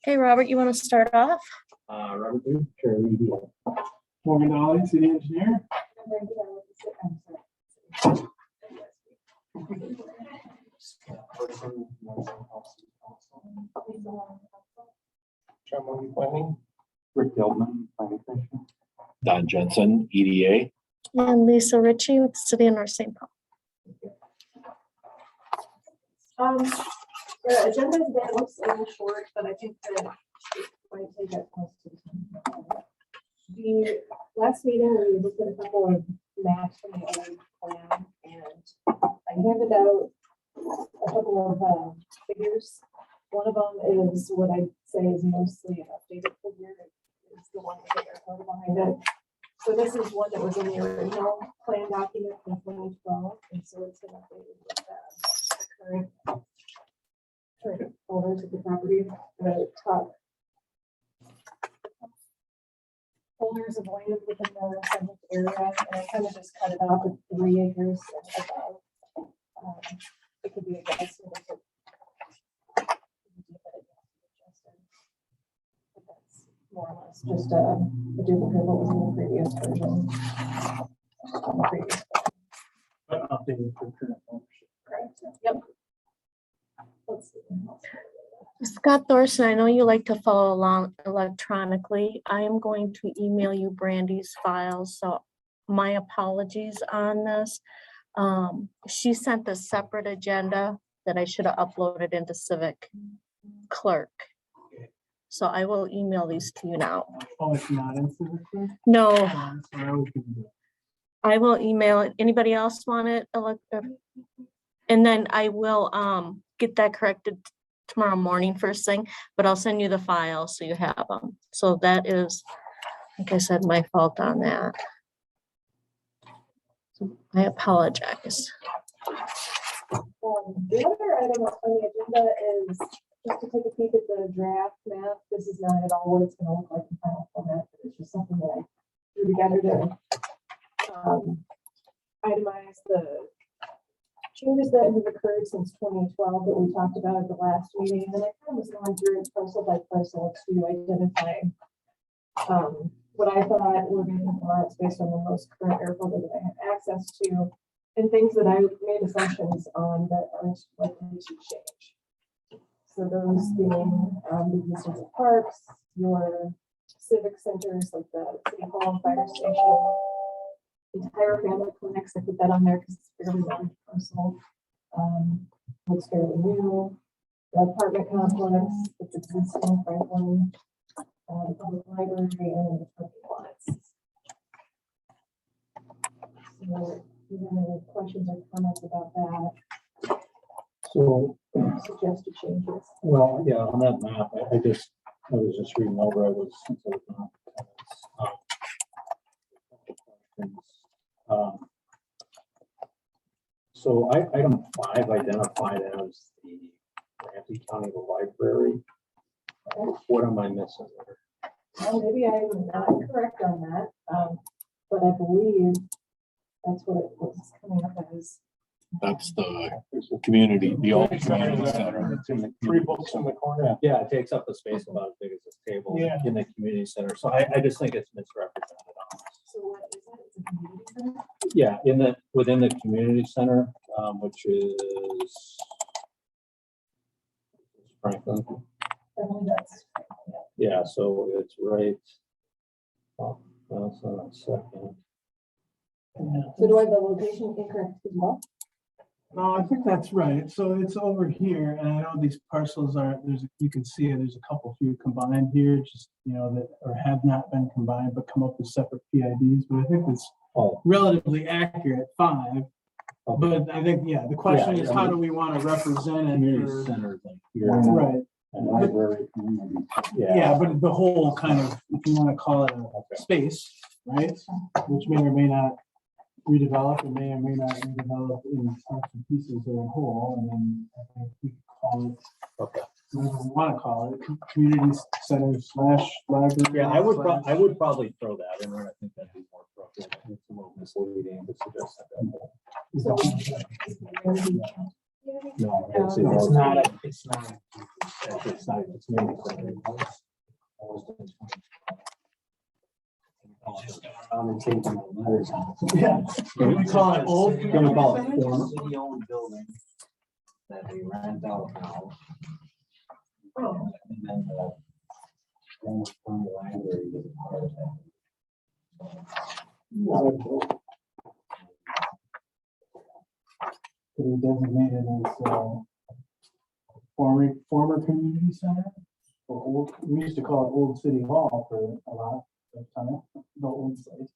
Okay, Robert, you want to start off? Robert Duke, Chair of EDA. Morgan Dolly, City Engineer. Chairman Planning. Rick Gilman, Planning Commission. Don Jensen, EDA. And Lisa Ritchie with the City of North St. Paul. The agenda is that looks a little short, but I think that it might take up most of the time. The last meeting, we looked at a couple of maps from the old plan, and I handed out a couple of figures. One of them is what I'd say is mostly an updated figure. It's the one with the air photo behind it. So this is one that was in the original plan document from 2012, and so it's been updated with the current owners of the property, the top holders of land within the subject area, and I kind of just cut it off at 3 acres and above. It could be adjusted if it. But that's more or less just a duplicate of what was in the previous version. But updated for current ownership. Correct. Yep. Let's see. Scott Thorson, I know you like to follow along electronically. I am going to email you Brandy's files, so my apologies on this. She sent a separate agenda that I should have uploaded into Civic Clerk. So I will email these to you now. Oh, it's not in Civic Clerk? No, Oh, that's what I was gonna do. I will email it. Anybody else want it? And then I will get that corrected tomorrow morning first thing, but I'll send you the file so you have them. So that is, like I said, my fault on that. So I apologize. The other item on the agenda is just to take a peek at the draft map. This is not at all what it's going to look like in final format, but it's just something that I threw together to itemize the changes that have occurred since 2012 that we talked about at the last meeting. And I kind of was going through it parcel by parcel to identify what I thought were vacant lots based on the most current air folder that I had access to, and things that I made assumptions on that aren't likely to change. So those being the existence of parks, your civic centers like the City Hall and Fire Station, entire family clinics. I put that on there because it's fairly large parcel. Looks fairly new. The apartment complex that's existing in Franklin, the public library, and the parking lots. So, do you have any questions or comments about that? So, Suggested changes. well, yeah, on that map, I was just reading over, so item 5 identified as the Ramsey County Library. What am I missing there? Well, maybe I'm not correct on that, but I believe that's what it was coming up as. That's the community, the old community center. Three books in the corner. Yeah, it takes up a space about as big as this table Yeah. in the community center. So I just think it's misrepresented. So what is that? It's a community center? Yeah, within the community center, which is Franklin. I believe that's. Yeah, so it's right. Oh, that's on a second. So do I have the location incorrect as well? No, I think that's right. So it's over here, and I know these parcels are, you can see it, there's a few combined here, just, that or have not been combined, but come up with separate PIDs, but I think it's Oh, relatively accurate, 5. But I think, yeah, the question is, how do we want to represent it? community for- center thing here. Right, And library, community. yeah, but the whole kind of, if you want to call it a space, right? Which may or may not redevelop, and may or may not redevelop in parts and pieces or a whole, and then I think we could call it, Okay. whatever we want to call it, community center / library. Yeah, I would / probably throw that in there. I think that'd be more appropriate. It's a little misleading to suggest that. So. Yeah, community? No, it's It's not, it's not. It's not, it's maybe. I'm taking the letters out. Yeah. We call it old. Gonna call it community center? former city-owned building that we rent out now. Oh. And then the former library is part of that. We designated as former community center. Or old, we used to call it Old City Hall for a lot of time, the old site.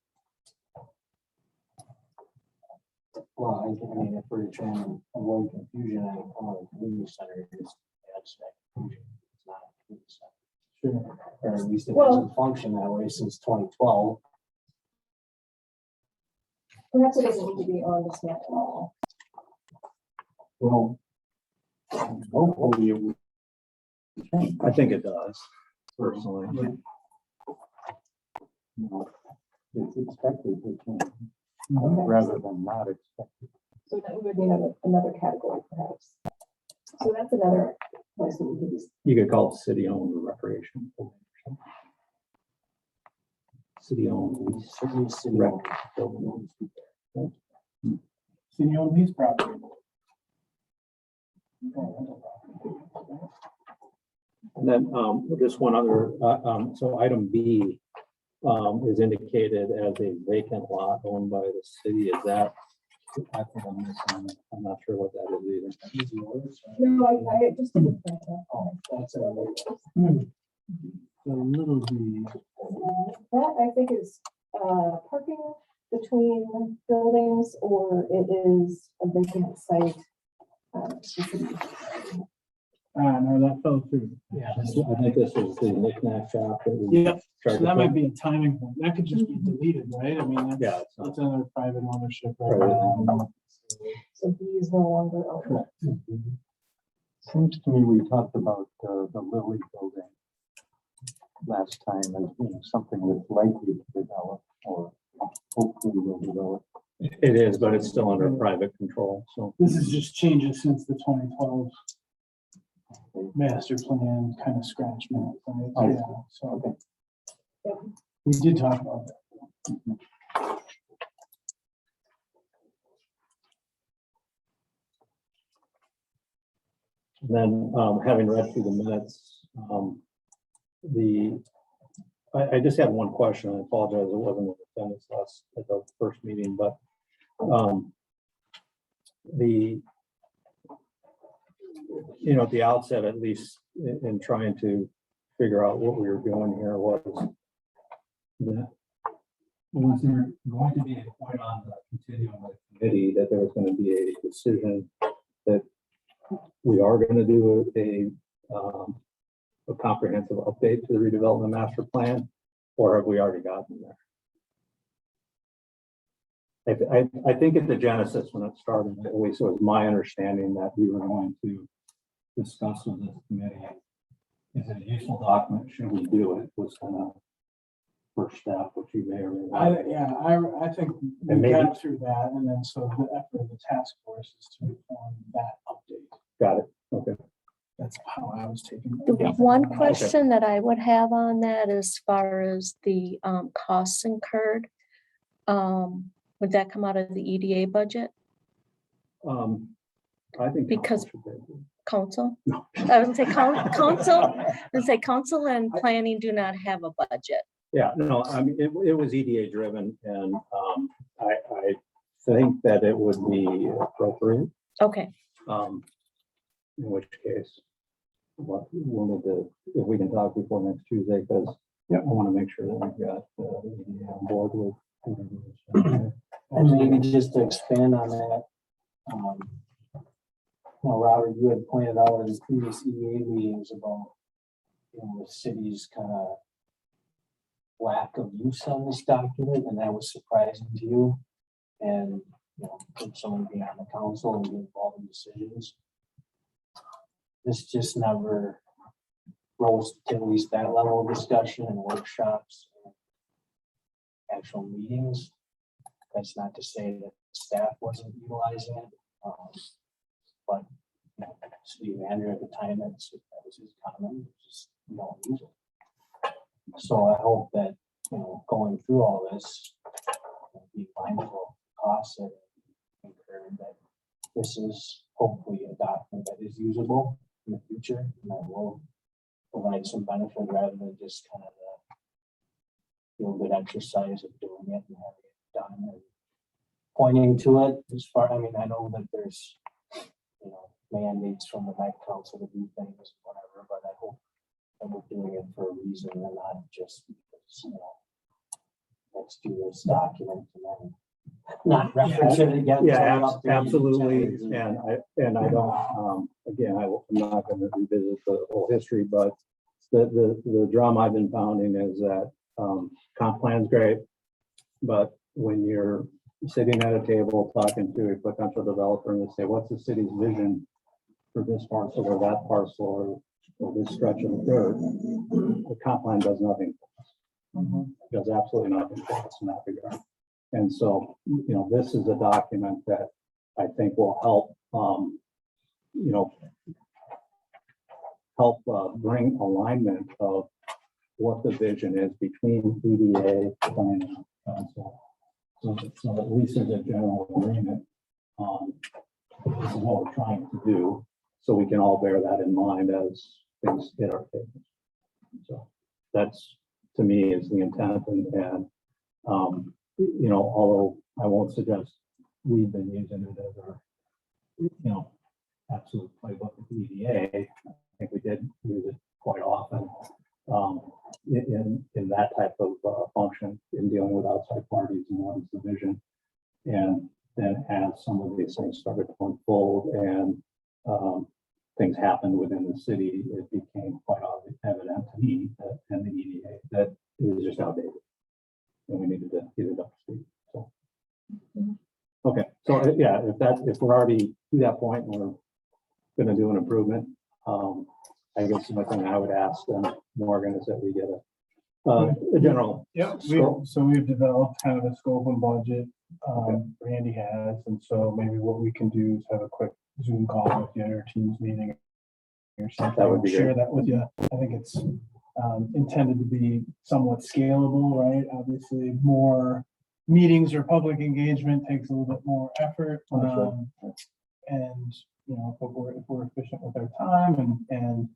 Well, I mean, if we're trying to avoid confusion, I call it community center, it's abstract confusion. It's not a community center. Sure. Or at least it Well- hasn't functioned that way since 2012. Perhaps it doesn't need to be on this map at all. Well, hopefully, I think it does, personally. It's expected to change, rather than not expected. So that would be another category perhaps. So that's another place that we could use. You could call it city-owned recreation. City-owned. City-owned. City-owned lease property. And then, just one other, so item B, is indicated as a vacant lot owned by the city. Is that, I think I'm missing, I'm not sure what that is either. No, I just didn't think that. Oh, that's a. The little D. That I think is parking between buildings, or it is a vacant site. No, that fell through. Yeah, I think this is the knick-knack shop. That we Yep, tried so to that might put- be a timing point. That could just be deleted, right? I mean, Yeah, that's, it's not- that's under private ownership right Right. now. So B is no longer open. Seems to me we talked about the Lilly building last time as being something that's likely to develop or hopefully will develop. It is, but it's still under private control, so. This is just changes since the 2012 master plan kind of scratch map, right? I see. Yeah, so Yep. we did talk about that. Then, having read through the minutes, I just had one question. I apologize, it wasn't in attendance last at the first meeting, but at the outset, at least in trying to figure out what we were doing here was that was there going to be a point on the continuum of the committee that there was going to be a decision that we are going to do a comprehensive update to the redevelopment master plan, or have we already gotten there? I think at the genesis when it started, at least it was my understanding that we were going to discuss with this committee, is it a useful document? Should we do it? Was kind of first step, which you may or may not. I think And we maybe- got through that, and then so the effort of the task force is to inform that update. Got it. Okay. That's how I was taking The it. one question that I would have on that as far as the costs incurred, would that come out of the EDA budget, I think. Because- council? No. I would say council and planning do not have a budget. Yeah, no, I mean, it was EDA driven, and I think that it would be appropriate, Okay, in which case we'll need to, if we can talk before next Tuesday, because I want to make sure that we've got the EDA on board with whatever is. And maybe just to expand on that, Robert, you had pointed out in previous EDA meetings about, the city's kind of lack of use on this document, and that was surprising to you. And, from someone being on the council and being involved in decisions. This just never rose to at least that level of discussion and workshops, and actual meetings. That's not to say that staff wasn't utilizing it, but city manager at the time, that was his comment, just we don't use it. So I hope that, going through all this, be mindful of costs and encourage that this is hopefully a document that is usable in the future and that will provide some benefit rather than just kind of a feel-good exercise of doing it and having it done and pointing to it as far, I mean, I know that there's, mandates from the Met Council to do things, whatever, but I hope that we're doing it for a reason and not just because, let's do this document and then not reference it again. Yeah, until updated absolutely. chapters. And I don't, again, I'm not going to revisit the whole history, but the drum I've been pounding is that comp plan's great, but when you're sitting at a table talking to a potential developer and they say, what's the city's vision for this parcel or that parcel or this stretch of dirt, the comp plan does nothing for us. Does absolutely nothing for us in that regard. And so, this is a document that I think will help, bring alignment of what the vision is between EDA, planning, and council. So at least there's a general agreement on this is what we're trying to do, so we can all bear that in mind as things hit our tables. So that's, to me, is the intent, and although I won't suggest we've been using it as our, absolute playbook of EDA, I think we did use it quite often in that type of function in dealing with outside parties and what is the vision. And then as some of these things started to unfold and things happened within the city, it became quite evident to me that, and the EDA, that it was just outdated. And we needed to get it up to speed. So, okay. So yeah, if we're already to that point and we're going to do an improvement, I guess the thing I would ask Morgan is that we get a general. Yep, scope. so we've developed kind of a scope and budget, Okay. Randy has, and so maybe what we can do is have a quick Zoom call with you or Teams meeting or something. That would be Share good. that with you. I think it's intended to be somewhat scalable, right? Obviously, more meetings or public engagement takes a little bit more effort. Understood. And, if we're efficient with our time and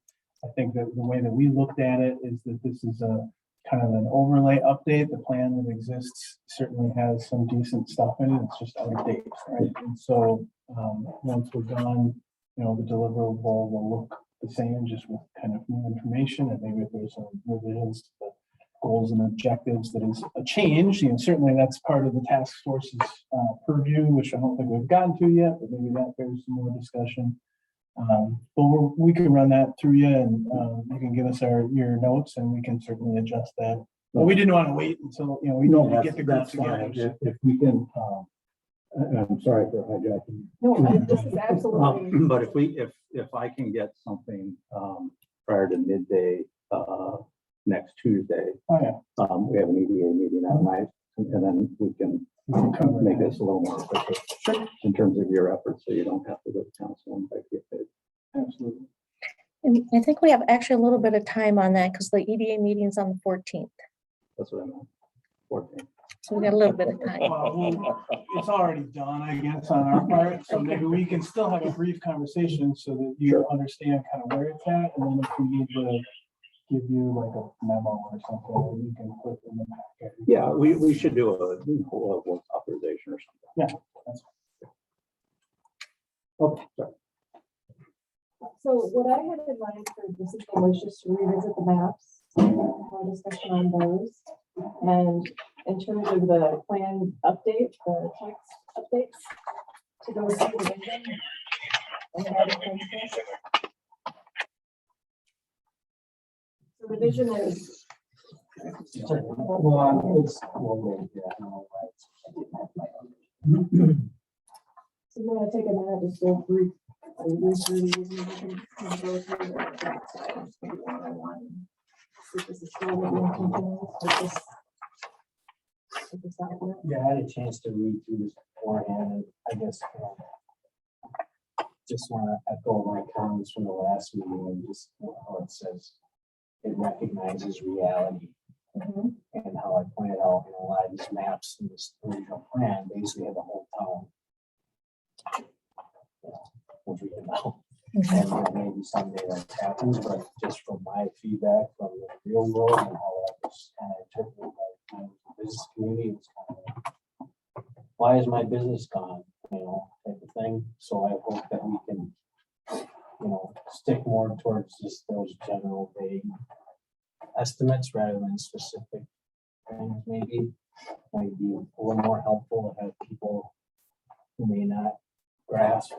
I think that the way that we looked at it is that this is a kind of an overlay update. The plan that exists certainly has some decent stuff in it. It's just out of date, right? And so once we're done, the deliverable will look the same, just with kind of new information, and maybe if there's some revisions to the goals and objectives that is a change. Certainly that's part of the task force's purview, which I don't think we've gotten to yet, but maybe that bears some more discussion. But we can run that through you, and you can give us your notes, and we can certainly adjust that. But we didn't want to wait until we need to get the group together. Fine. If we can, and I'm sorry for hijacking. No, this is absolutely. But if I can get something prior to midday next Tuesday, Oh, yeah. we have an EDA meeting that night, and then we can make this a little more efficient in terms of your efforts, so you don't have to go to council and get paid. Absolutely. And I think we have actually a little bit of time on that because the EDA meeting's on the 14th. That's what I meant. 14. So we got a little bit of time. Well, it's already done, I guess, on our part, so maybe we can still have a brief conversation so that you Sure. understand kind of where it's at, and then if we need to give you like a memo or something that you can put in the packet. Yeah, we should do a work authorization or something. Yeah, that's Okay, sorry. So what I had in mind for this evening was just to revisit the maps, have a discussion on those. And in terms of the plan update, the text updates, to go see the vision. And how to fix this. So the vision is. So you want to take a minute just to brief. Read through these and you can go through the one-on-one. See if this is still what you're thinking with this document. Yeah, I had a chance to read through this beforehand, and I guess just want to echo my comments from the last meeting and just how it says it recognizes reality. Mhm. And how I pointed out, a lot of these maps in this original plan basically have the whole town. Which we can know. And maybe someday that happens, but just from my feedback from the real world and how that was kind of interpreted by the business community, it's kind of like, why is my business gone? Type of thing. So I hope that we can, stick more towards just those general vague estimates rather than specific things. Maybe might be a little more helpful to have people who may not grasp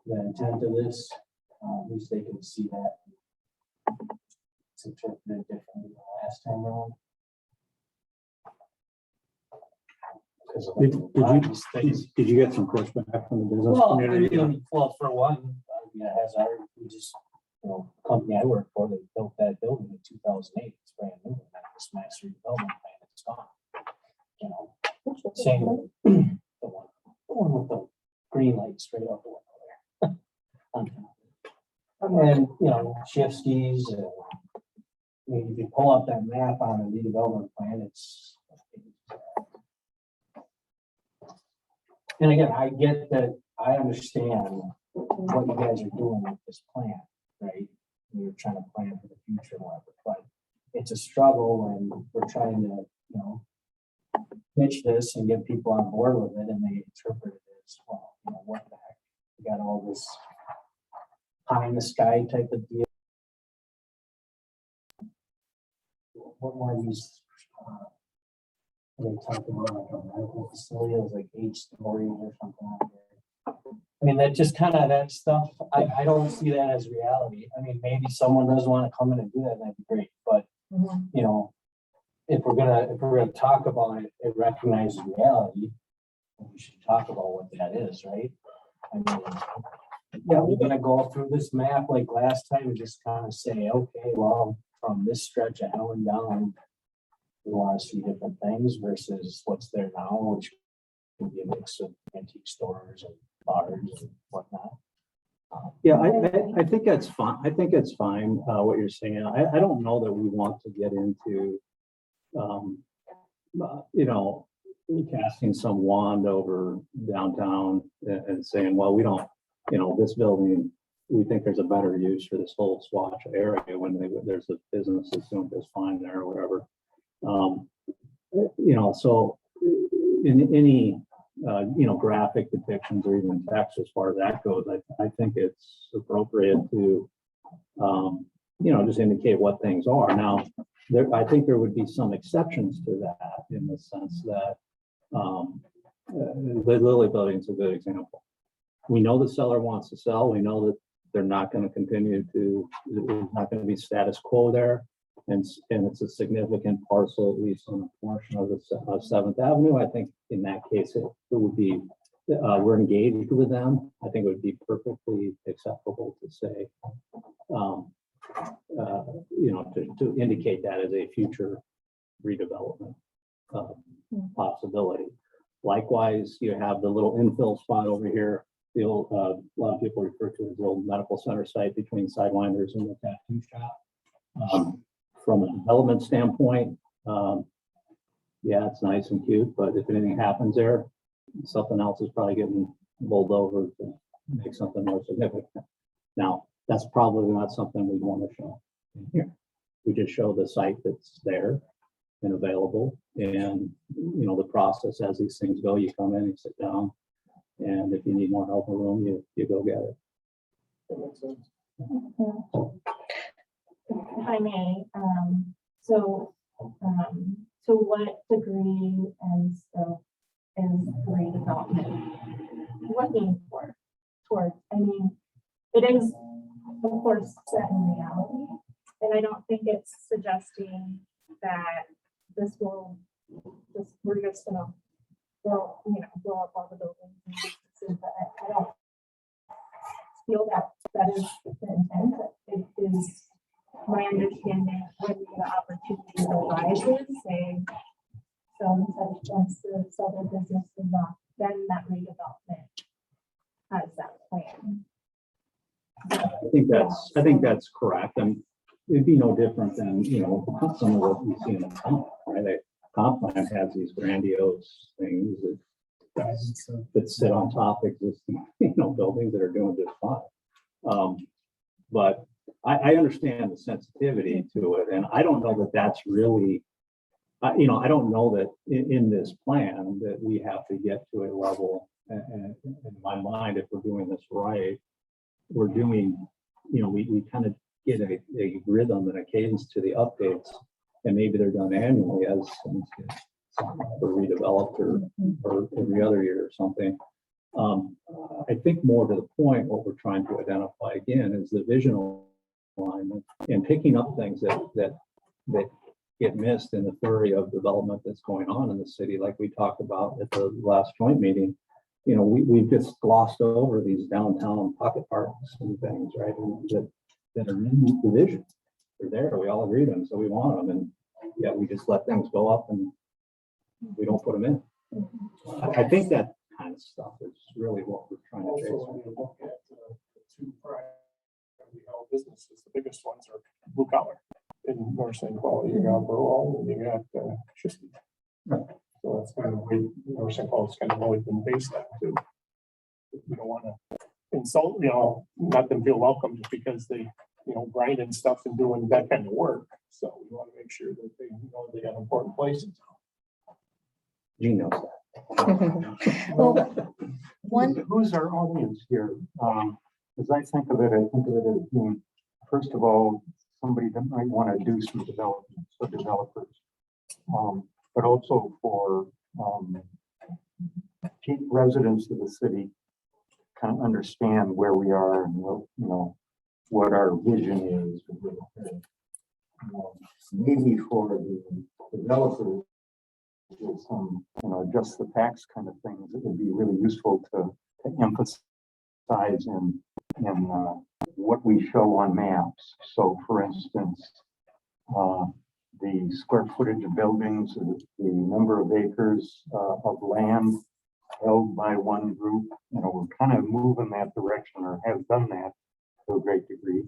the intent of this, at least they can see that it's interpreted differently than last time around. Because of Did a lot of these things. you get some pushback from the business Well, community? well, for one, we just, company I work for, they built that building in 2008. It's brand new. And this master development plan, it's gone. Same with the one with the green light straight up the window there. And, shift skis. If you pull up that map on a redevelopment plan, it's. And again, I get that, I understand what you guys are doing with this plan, right? You're trying to plan for the future and whatever, but it's a struggle and we're trying to, pitch this and get people on board with it and they interpret it as, well, what the heck? You got all this pie in the sky type of deal. What more of these, they talk about like a medical facility, it was like 8 stories or something like that. I mean, that just kind of that stuff, I don't see that as reality. I mean, maybe someone does want to come in and do that, that'd be great, but if we're gonna talk about it, it recognizes reality. We should talk about what that is, right? I mean, we're gonna go through this map like last time and just kind of say, okay, well, from this stretch of Helen down, we want to see different things versus what's there now, which can be a mix of antique stores and bars and whatnot. Yeah, I think that's fine. I think it's fine, what you're saying. I don't know that we want to get into, casting some wand over downtown and saying, well, we don't, this building, we think there's a better use for this whole swatch area when there's a business that's doing just fine there or whatever. So in any, graphic depictions or even text as far as that goes, I think it's appropriate to, just indicate what things are. Now, I think there would be some exceptions to that in the sense that the Lilly building is a good example. We know the seller wants to sell. We know that they're not going to continue to, there's not going to be status quo there. And it's a significant parcel, at least on a portion of the 7th Avenue. I think in that case, it would be, we're engaged with them. I think it would be perfectly acceptable to say, to indicate that as a future redevelopment possibility. Likewise, you have the little infill spot over here. The old, a lot of people refer to as the old medical center site between Sidewinders and the tattoo shop. From a development standpoint, yeah, it's nice and cute, but if anything happens there, something else is probably getting bowled over to make something more significant. Now, that's probably not something we want to show in here. We just show the site that's there and available, and the process as these things go. You come in, you sit down, and if you need more help in the room, you go get it. That makes sense. If I may, to what degree and so is redevelopment looking towards? I mean, it is, of course, set in reality, and I don't think it's suggesting that we're just gonna blow up all the buildings and businesses, but I don't feel that is the intent. It is my understanding when the opportunity arises, say, so wants to sell their business or not, then that redevelopment has that plan. that's correct. And it'd be no different than, you know, some of what we see in the town, right? The comp plan has these grandiose things that sit on top of existing, you know, buildings that are doing just fine. But I understand the sensitivity to it, and I don't know that that's really, you know, I don't know that in this plan that we have to get to a level, and in my mind, if we're doing this right, we're doing, you know, we kind of get a rhythm and a cadence to the updates, and maybe they're done annually as things get redeveloped or every other year or something. I think more to the point, what we're trying to identify again is the vision alignment and picking up things that get missed in the flurry of development that's going on in the city, like we talked about at the last joint meeting. You know, we've just glossed over these downtown pocket parks and things, right? That are in the vision. They're there, we all agree to them, so we want them, and yet we just let things go up and we don't put them in. I think that kind of stuff is really what we're trying to Also, chase. when you look at the two privately held businesses, the biggest ones are blue collar in North St. Paul. You got Burwell and you got Schistee. So that's kind of way North St. Paul's kind of always been based on too. We don't want to insult, you know, not them feel welcome just because they, you know, grinding stuff and doing that kind of work. So we want to make sure that they know they got important places. Gene knows that. Well, one, Who's our audience here? As I think of it as being, first of all, somebody that might want to do some development, so developers. But also for residents of the city, kind of understand where we are and what, you know, what our vision is. Maybe for the developers, with some, you know, just the facts kind of things, it would be really useful to emphasize in what we show on maps. So for instance, the square footage of buildings, the number of acres of land held by one group, you know, we're kind of moving that direction, or have done that to a great degree.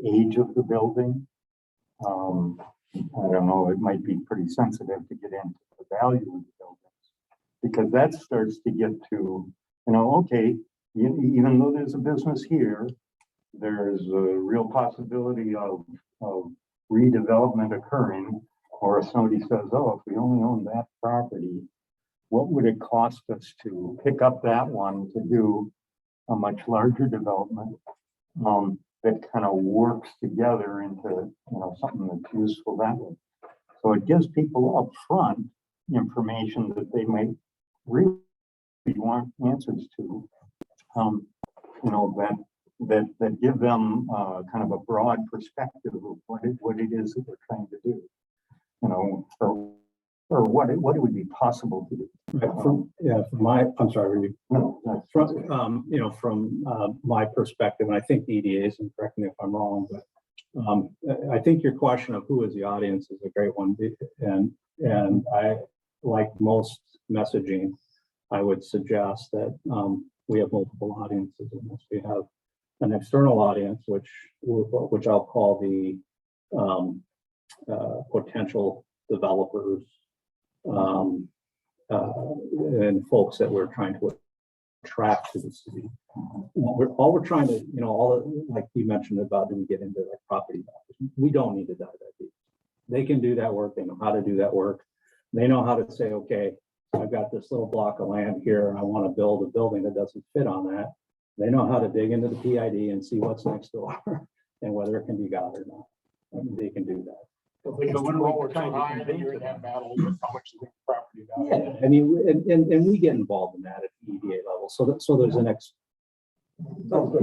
Age of the building. I don't know, it might be pretty sensitive to get into the value of the buildings, because that starts to get to, you know, okay, even though there's a business here, there's a real possibility of redevelopment occurring. Or if somebody says, oh, if we only own that property, what would it cost us to pick up that one to do a much larger development? That kind of works together into, you know, something that's useful that way. So it gives people upfront information that they might really want answers to, you know, that give them kind of a broad perspective of what it is that we're trying to do, you know, or what it would be possible to do. I'm sorry, were you? No, that's From, you know, from my perspective, and I think the EDAs, and correct me if I'm wrong, but I think your question of who is the audience is a great one. And I, like most messaging, I would suggest that we have multiple audiences in this. We have an external audience, which I'll call the potential developers, and folks that we're trying to attract to the city. All we're trying to, you know, like you mentioned about, do we get into like property values? We don't need to dive that deep. They can do that work. They know how to do that work. They know how to say, okay, I've got this little block of land here and I want to build a building that doesn't fit on that. They know how to dig into the PID and see what's next door and whether it can be got or not. I mean, they can do that. If they go too high, then you're in that battle with how much the property value. Yeah, I mean, and we get involved in that at the EDA level. So there's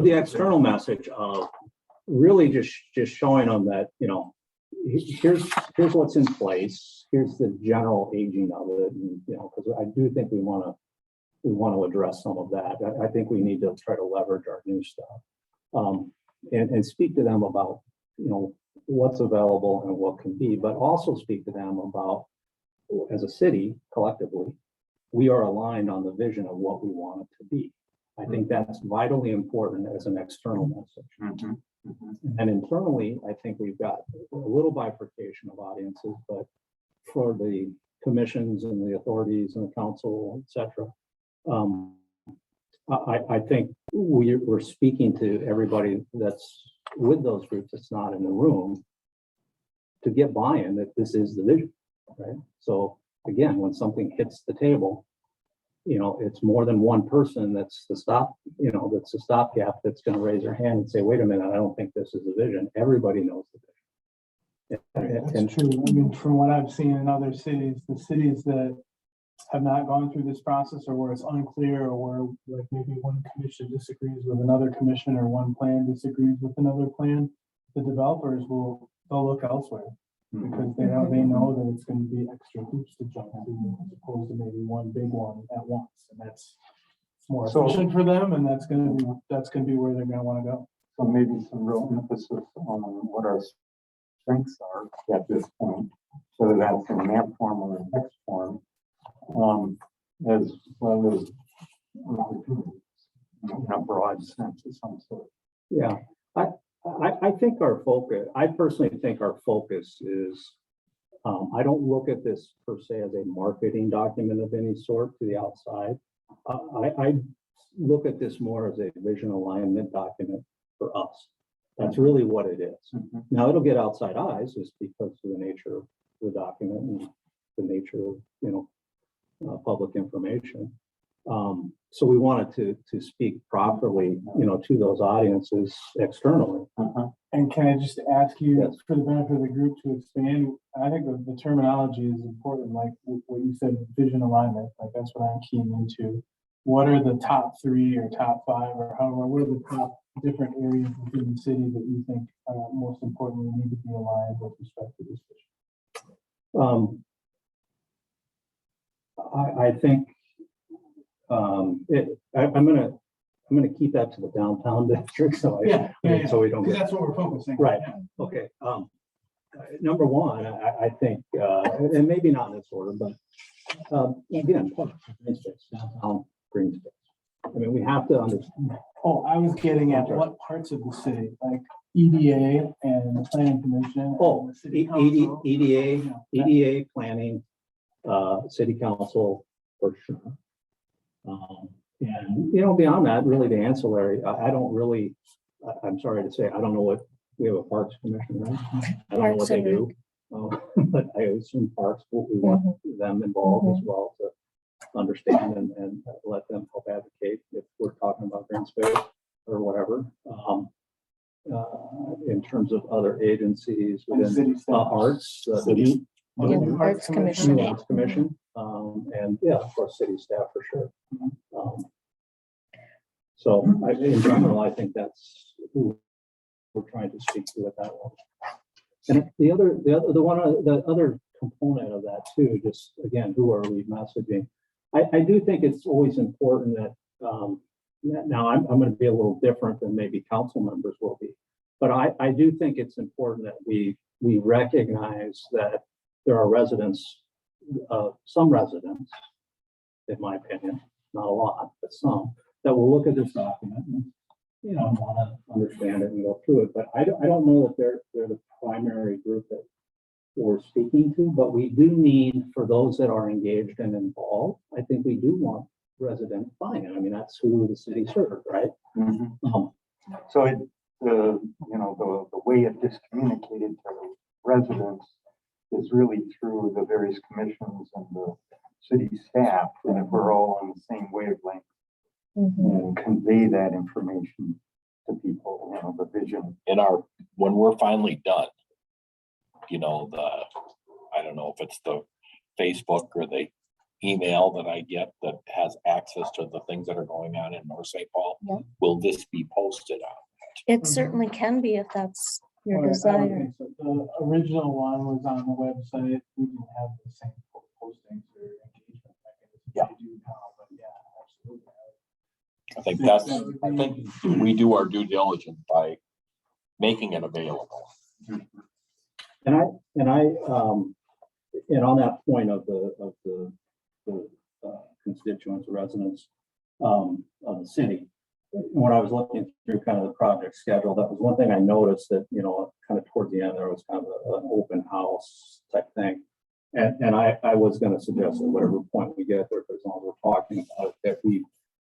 the external message of really just showing them that, you know, here's what's in place. Here's the general aging of it, and, you know, because I do think we want to address some of that. I think we need to try to leverage our new stuff, and speak to them about, you know, what's available and what can be, but also speak to them about, as a city collectively, we are aligned on the vision of what we want it to be. I think that's vitally important as an external message. Mhm, mhm. And internally, I think we've got a little bifurcation of audiences, but for the commissions and the authorities and the council, et cetera, I think we're speaking to everybody that's with those groups that's not in the room to get buy-in that this is the vision, right? So again, when something hits the table, it's more than one person that's the stopgap that's going to raise their hand and say, wait a minute, I don't think this is the vision. Everybody knows the vision. That's true. I mean, from what I've seen in other cities, the cities that have not gone through this process, or where it's unclear, or where like maybe one commission disagrees with another commission, or one plan disagrees with another plan, the developers they'll look elsewhere. Because they know that it's going to be extra hoops to jump through, as opposed to maybe one big one at once, and it's more So- efficient for them, and that's going to be where they're going to want to go. So maybe some real emphasis on what our strengths are at this point, whether that's in map form or in text form, as well as in a broad sense of some sort. Yeah, I think I personally think our focus is, I don't look at this per se as a marketing document of any sort to the outside. I look at this more as a vision alignment document for us. That's really what it is. Mhm. Now, it'll get outside eyes just because of the nature of the document and the nature of, public information. So we wanted to speak properly, to those audiences externally. And can I just ask you, Yes. for the benefit of the group, to expand? I think the terminology is important, like what you said, vision alignment, like that's what I'm keen into. What are the top 3 or top 5, or however, what are the top different areas within the city that you think most importantly need to be aligned with respect to this vision? I think I'm gonna keep that to the downtown district, so so we don't Because get that's what we're focusing on. right. yeah. Okay. Number one, I think, and maybe not in this order, but again, green space, downtown green space. I mean, we have to understand. Oh, I was getting at what parts of the city, like EDA and the planning commission. Oh, and the city council. EDA planning, city council for sure. And, beyond that, really the ancillary, I don't really, I'm sorry to say, I don't know what, we have a parks commission, right? I don't know what Parks they and do. But I assume parks, we want them involved as well to understand and let them help advocate if we're talking about green space or whatever. In terms of other agencies And within city staff. arts, the new Yeah, Arts Commission. New Arts Commission, and yeah, of course, city staff for sure. So in general, I think that's who we're trying to speak to at that level. And the other component of that too, just again, who are we messaging? I do think it's always important that, now I'm going to be a little different than maybe council members will be, but I do think it's important that we recognize that there are residents, some residents, in my opinion, not a lot, but some, that will look at this document and, want to understand it and go through it. But I don't know that they're the primary group that we're speaking to, but we do need, for those that are engaged and involved, I think we do want resident buy-in. I mean, that's who the city serves, right? So the way it is communicated to residents is really through the various commissions and the city staff, and if we're all on the same wavelength and convey that information to people, the vision. When we're finally done, I don't know if it's the Facebook or the email that I get that has access to the things that are going on in North St. Paul. Yeah. Will this be posted on? It certainly can be if that's your Or I would desire. think so. The original one was on the website. We didn't have the same postings or engagement mechanisms Yeah. we do now, but yeah, absolutely. I think we do our due diligence by making it available. And on that point of the constituents, residents, of the city. When I was looking through kind of the project schedule, that was one thing I noticed that, you know, kind of towards the end, there was kind of an open house type thing. And I was gonna suggest at whatever point we get there, as long as we're talking about it, that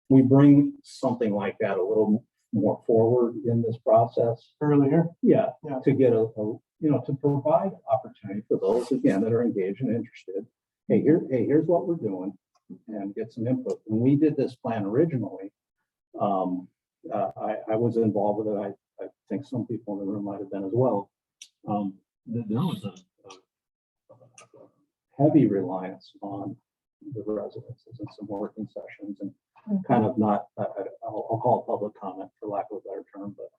we bring something like that a little more forward in this process. Earlier, Yeah, Yeah. to get you know, to provide opportunity for those, again, that are engaged and interested. Hey, here's what we're doing, and get some input. When we did this plan originally, I was involved with it. I think some people in the room might have been as well. There was a heavy reliance on the residences and some working sessions and kind of not, I'll call it public comment for lack of a better term, but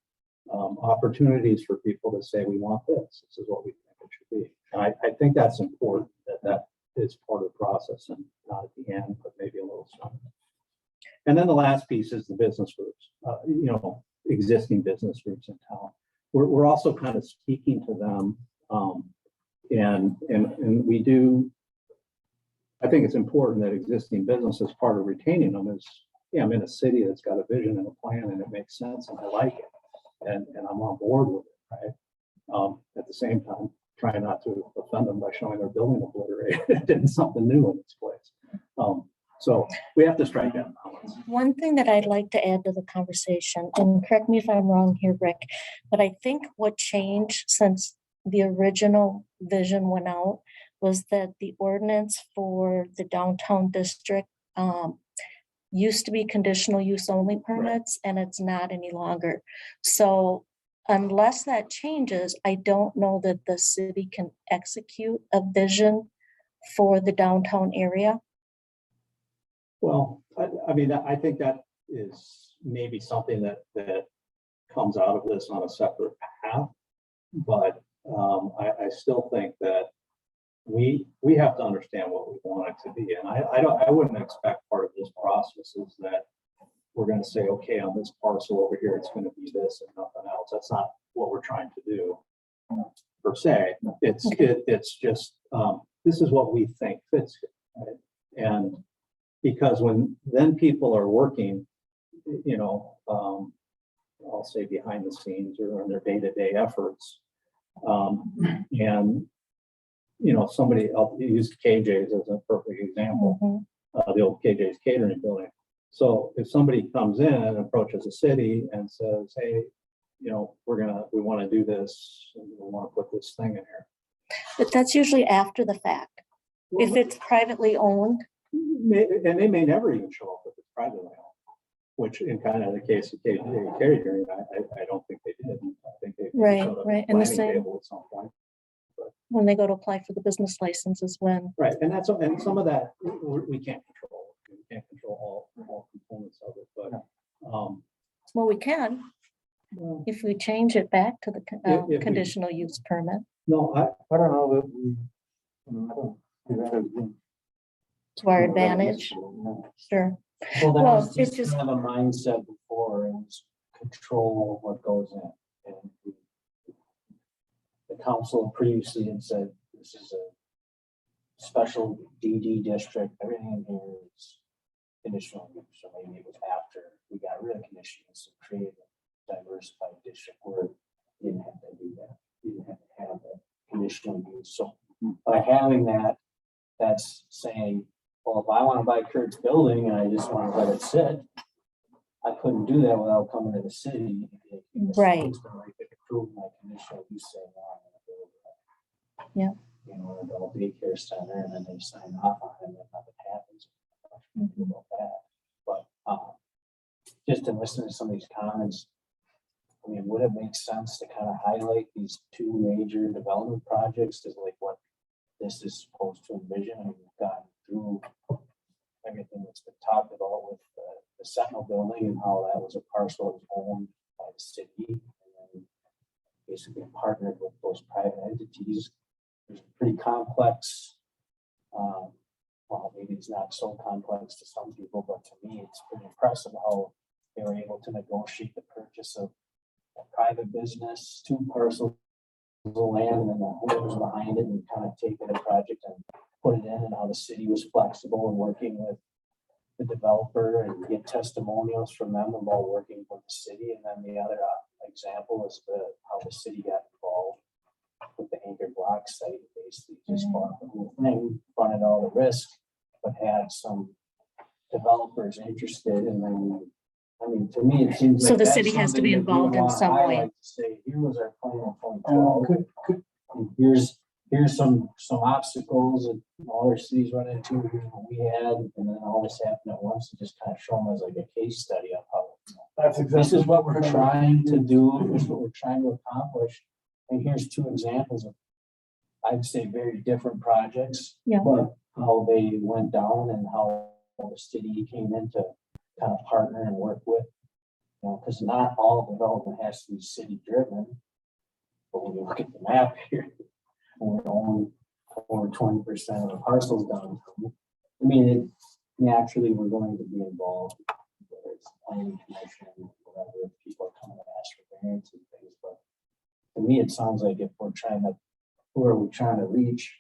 opportunities for people to say, we want this. This is what we think it should be. And I think that's important, that is part of the process and not at the end, but maybe a little sooner. And then the last piece is the business groups, you know, existing business groups in town. We're also kind of speaking to them. And we do, I think it's important that existing businesses, part of retaining them is, yeah, I'm in a city that's got a vision and a plan and it makes sense and I like it. And I'm on board with it, right? At the same time, trying not to offend them by showing their building obliterated and something new in its place. So we have to strike that balance. One thing that I'd like to add to the conversation, and correct me if I'm wrong here, Rick, but I think what changed since the original vision went out was that the ordinance for the downtown district used to be conditional use only permits, and it's not any longer. So unless that changes, I don't know that the city can execute a vision for the downtown area. Well, I mean, I think that is maybe something that comes out of this on a separate path. But I still think that we have to understand what we want it to be. And I wouldn't expect part of this process is that we're going to say, okay, on this parcel over here, it's going to be this and nothing else. That's not what we're trying to do per se. It's just, this is what we think fits here, right? And because when then people are working, you know, I'll say behind the scenes or in their day-to-day efforts, and you know, somebody, I'll use KJ's as a perfect example, the old KJ's catering building. So if somebody comes in and approaches the city and says, hey, you know, we want to do this, and we want to put this thing in here. But that's usually after the fact. If it's privately owned. And they may never even show up if it's privately owned, which in kind of the case of KJ catering, I don't think they did. I think they Right, showed up right. at And the planning same table at some point. when they go to apply for the business license is when. Right, and some of that we can't control. We can't control all components of it, but Well, we can, well, if we change it back to the If we- conditional use permit. no, I don't know that we, I don't see that as being- To our advantage, No. sure. Well, that Well, was it's just just- kind of a mindset before, it was control of what goes in. And the council previously had said, this is a special DD district, everything in here is conditional use, so maybe it was after we got rid of conditions and created a diversified district where you didn't have to do that. You didn't have to have that conditional use. So by having that, that's saying, well, if I want to buy Kurt's building and I just want to let it sit, I couldn't do that without coming to the city. Right. I could approve my conditional use saying, no, I'm gonna build that. Yeah. You know, an adult daycare center, and then they sign off on it, and then nothing happens. About that. But just to listen to some of these comments, I mean, would it make sense to kind of highlight these two major development projects as like what this is supposed to envision? And we've gotten through everything that's been talked about with the Sentinel building and how that was a parcel that was owned by the city and then basically partnered with those private entities. There's a pretty complex, well, maybe it's not so complex to some people, but to me, it's pretty impressive how they were able to negotiate the purchase of a private business, 2 parcels of land, and then the homes behind it, and kind of taking a project and put it in, and how the city was flexible and working with the developer and get testimonials from them about working with the city. And then the other example is how the city got involved with the anchor block site, basically just bought the whole thing, fronted all the risk, but had some developers interested. And then, I mean, to me, it seems like. So the that's city has to be something that we involved in wanna some way. highlight to Say, here was our plan in 2012. And here's some obstacles that other cities run into, here's what we had, and then all this happened at once, and just kind of show them as like a case study of how. That's This exactly. is what we're trying to do, this is what we're trying to accomplish, and here's two examples of, I'd say, very different projects. Yeah. But how they went down and how the city came in to kind of partner and work with. You know, because not all development has to be city driven. But when you look at the map here, we're only over 20% of the parcels down. I mean, it naturally, we're going to be involved, whether it's planning commission, whatever, if people are coming to ask for variance and things, but to me, it sounds like if we're trying to, who are we trying to reach?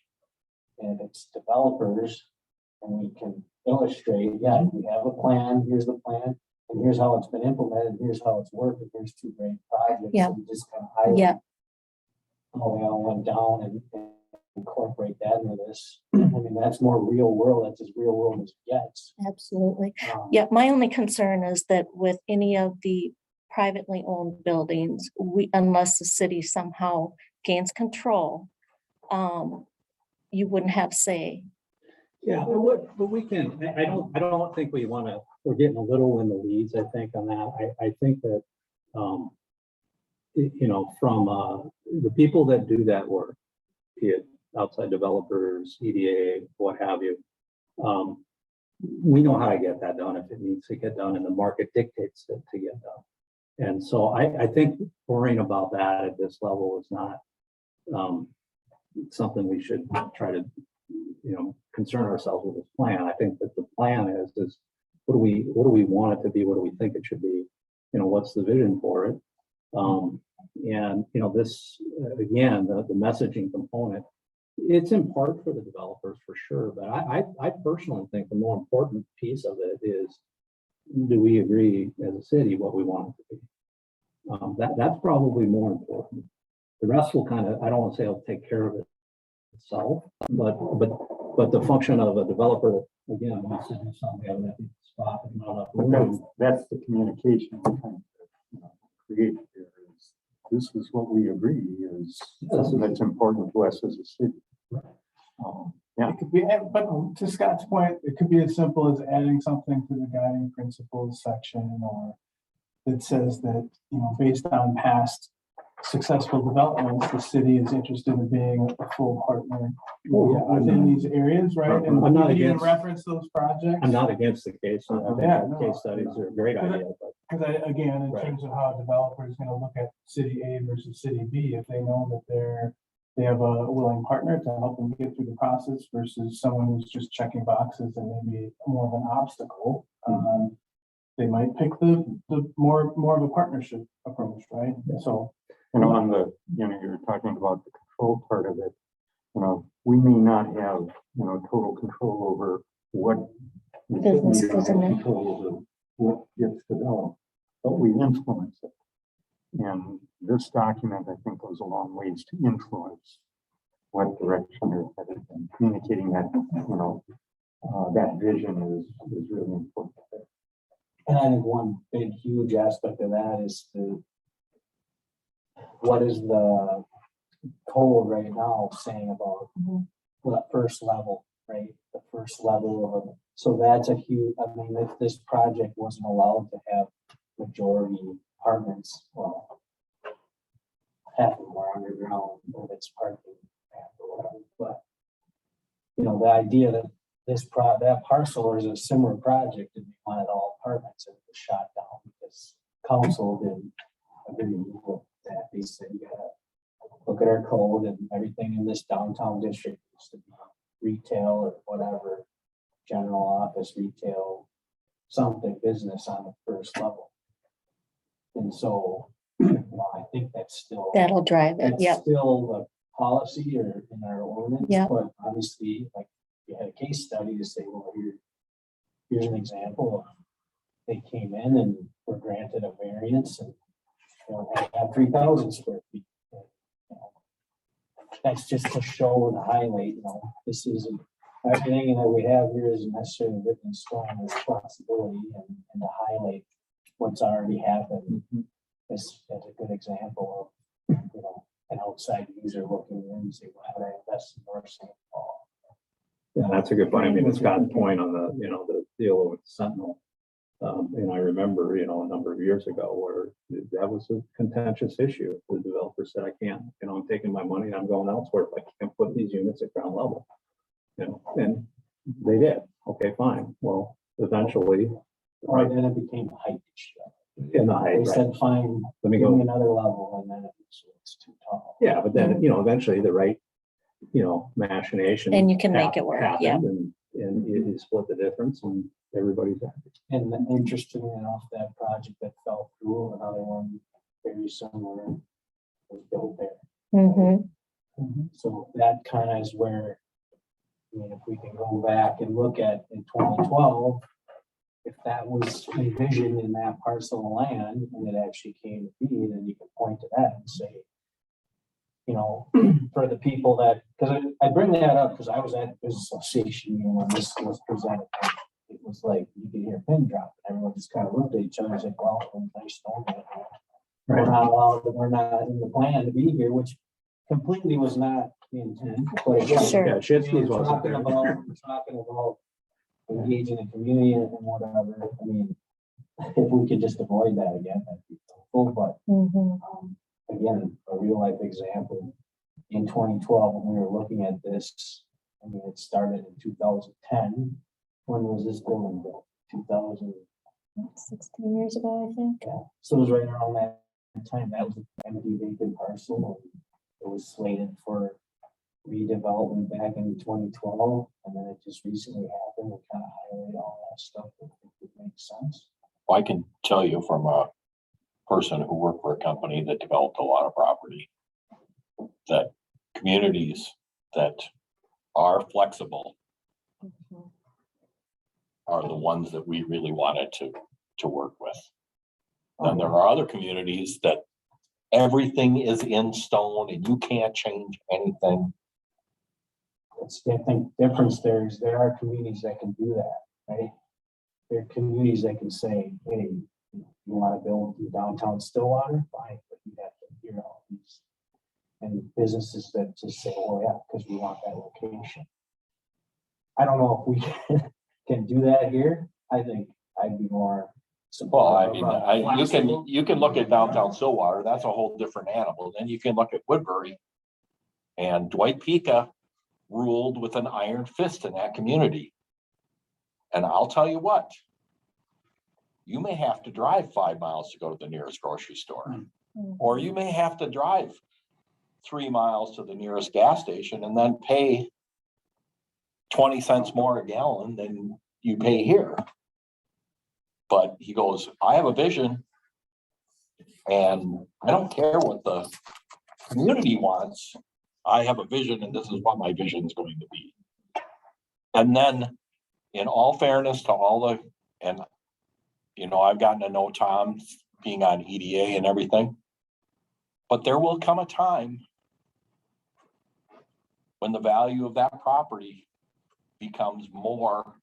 And if it's developers, and we can illustrate, yeah, we have a plan, here's the plan, and here's how it's been implemented, and here's how it's worked, and here's two great projects. Yeah. And just kind of highlight Yeah, how they all went down and incorporate that into this. I mean, that's more real world, that's as real world as it gets. absolutely. Um, Yeah, my only concern is that with any of the privately owned buildings, unless the city somehow gains control, you wouldn't have say. Yeah, but we can, I don't think we wanna, we're getting a little in the weeds, I think, on that. I think that, you know, from, the people that do that work, be it outside developers, EDA, what have you, we know how to get that done if it needs to get done and the market dictates it to get done. And so I think worrying about that at this level is not, something we should try to, you know, concern ourselves with this plan. I think that the plan is what do we want it to be? What do we think it should be? You know, what's the vision for it? And, you know, this, again, the messaging component, it's in part for the developers for sure, but I personally think the more important piece of it is, do we agree as a city what we want it to be? That's probably more important. The rest will kind of, I don't want to say it'll take care of it itself, but the function of a developer that, again, wants to do something, have an spot, and not enough But room. that's the communication we're trying to create here is, this is what we agree is something that's important to us as a city. Yeah, It could be, but to Scott's point, it could be as simple as adding something to the guiding principles section, or that says that, you know, based on past successful developments, the city is interested in being a full partner within these areas, right? And I'm not we can against- reference those projects. I'm not against the case. I think Yeah, that no. case studies are a great idea, but Because again, in Right. terms of how a developer is gonna look at city A versus city B, if they know that they have a willing partner to help them get through the process versus someone who's just checking boxes and maybe more of an obstacle, they might pick the more of a partnership approach, right? So, and on the, you know, you're talking about the control part of it. You know, we may not have, you know, total control over what. Business goes in there. Control over what gets developed, but we influence it. And this document, I think, goes a long ways to influence what direction they're headed, and communicating that, you know, that vision is really important. And I think one big, huge aspect of that is what is the code right now saying about that first level, right? The first level of, so that's a huge, I mean, if this project wasn't allowed to have majority apartments, well, half of them are underground, or it's parking, or whatever, but you know, the idea that that parcel is a similar project and we wanted all apartments and it was shot down because council didn't agree with that. They said, you gotta look at our code and everything in this downtown district used to be retail or whatever, general office, retail, something business on the first level. And so, you know, I think that's still. That'll drive it. That's Yep. still the policy or in our ordinance, Yeah. but obviously, like, you had a case study to say, well, here, here's an example of, they came in and were granted a variance and, you know, had to have 3,000 square feet. You know, that's just to show and highlight, you know, this isn't, everything that we have here isn't necessarily written in stone, responsibility, and to highlight what's already happened is a good example of, you know, an outside user looking in and say, why would I invest in North St. Paul? Yeah, that's a good point. I mean, it's Scott's point on the, you know, the deal with Sentinel. And I remember, you know, a number of years ago where that was a contentious issue. The developer said, I can't, you know, I'm taking my money and I'm going elsewhere if I can't put these units at ground level. You know, and they did. Okay, fine. Well, eventually, Right, then it became a height issue. in the height, They right? said, fine, Let me give me go. another level, and then it's too tall. Yeah, but then, you know, eventually the right, you know, machination. And you can make it work, yeah. happened, And you split the difference and everybody's happy. And interestingly enough, that project that fell through, another one very similar was built there. Mm-hmm. So that kind of is where, I mean, if we can go back and look at in 2012, if that was envisioned in that parcel of land and it actually came to be, then you can point to that and say, you know, for the people that, because I bring that up because I was at the business association meeting when this was presented. It was like, you could hear a pin drop, and everyone just kind of looked at each other and said, well, nice knowing that. We're not allowed, we're not in the plan to be here, which completely was not the intent. But again, Sure. Yeah, Shitsky's we're wasn't talking there. about engaging the community and whatever. I mean, if we could just avoid that again, that'd be helpful. But Mm-hmm. again, a real life example. In 2012, when we were looking at this, I mean, it started in 2010. When was this building built? 2000. 16 years ago, I think. Yeah, so it was right around that time. That was an empty vacant parcel. It was slated for redevelopment back in 2012, and then it just recently happened and kind of highlight all that stuff that would make sense. I can tell you from a person who worked for a company that developed a lot of property, that communities that are flexible are the ones that we really wanted to work with. Then there are other communities that everything is in stone and you can't change anything. It's, I think difference there is there are communities that can do that, right? There are communities that can say, hey, you want to build in downtown Stillwater, fine, but you have to hear all these. And businesses that just say, oh yeah, because we want that location. I don't know if we can do that here. I think I'd be more. Well, I mean, flexible. you can look at downtown Stillwater, that's a whole different animal. Then you can look at Woodbury. And Dwight Pica ruled with an iron fist in that community. And I'll tell you what, you may have to drive 5 miles to go to the nearest grocery store. Or you may have to drive 3 miles to the nearest gas station and then pay 20 cents more a gallon than you pay here. But he goes, I have a vision and I don't care what the community wants. I have a vision and this is what my vision is going to be. And then in all fairness to all the, and you know, I've gotten to know Tom being on EDA and everything, but there will come a time when the value of that property becomes more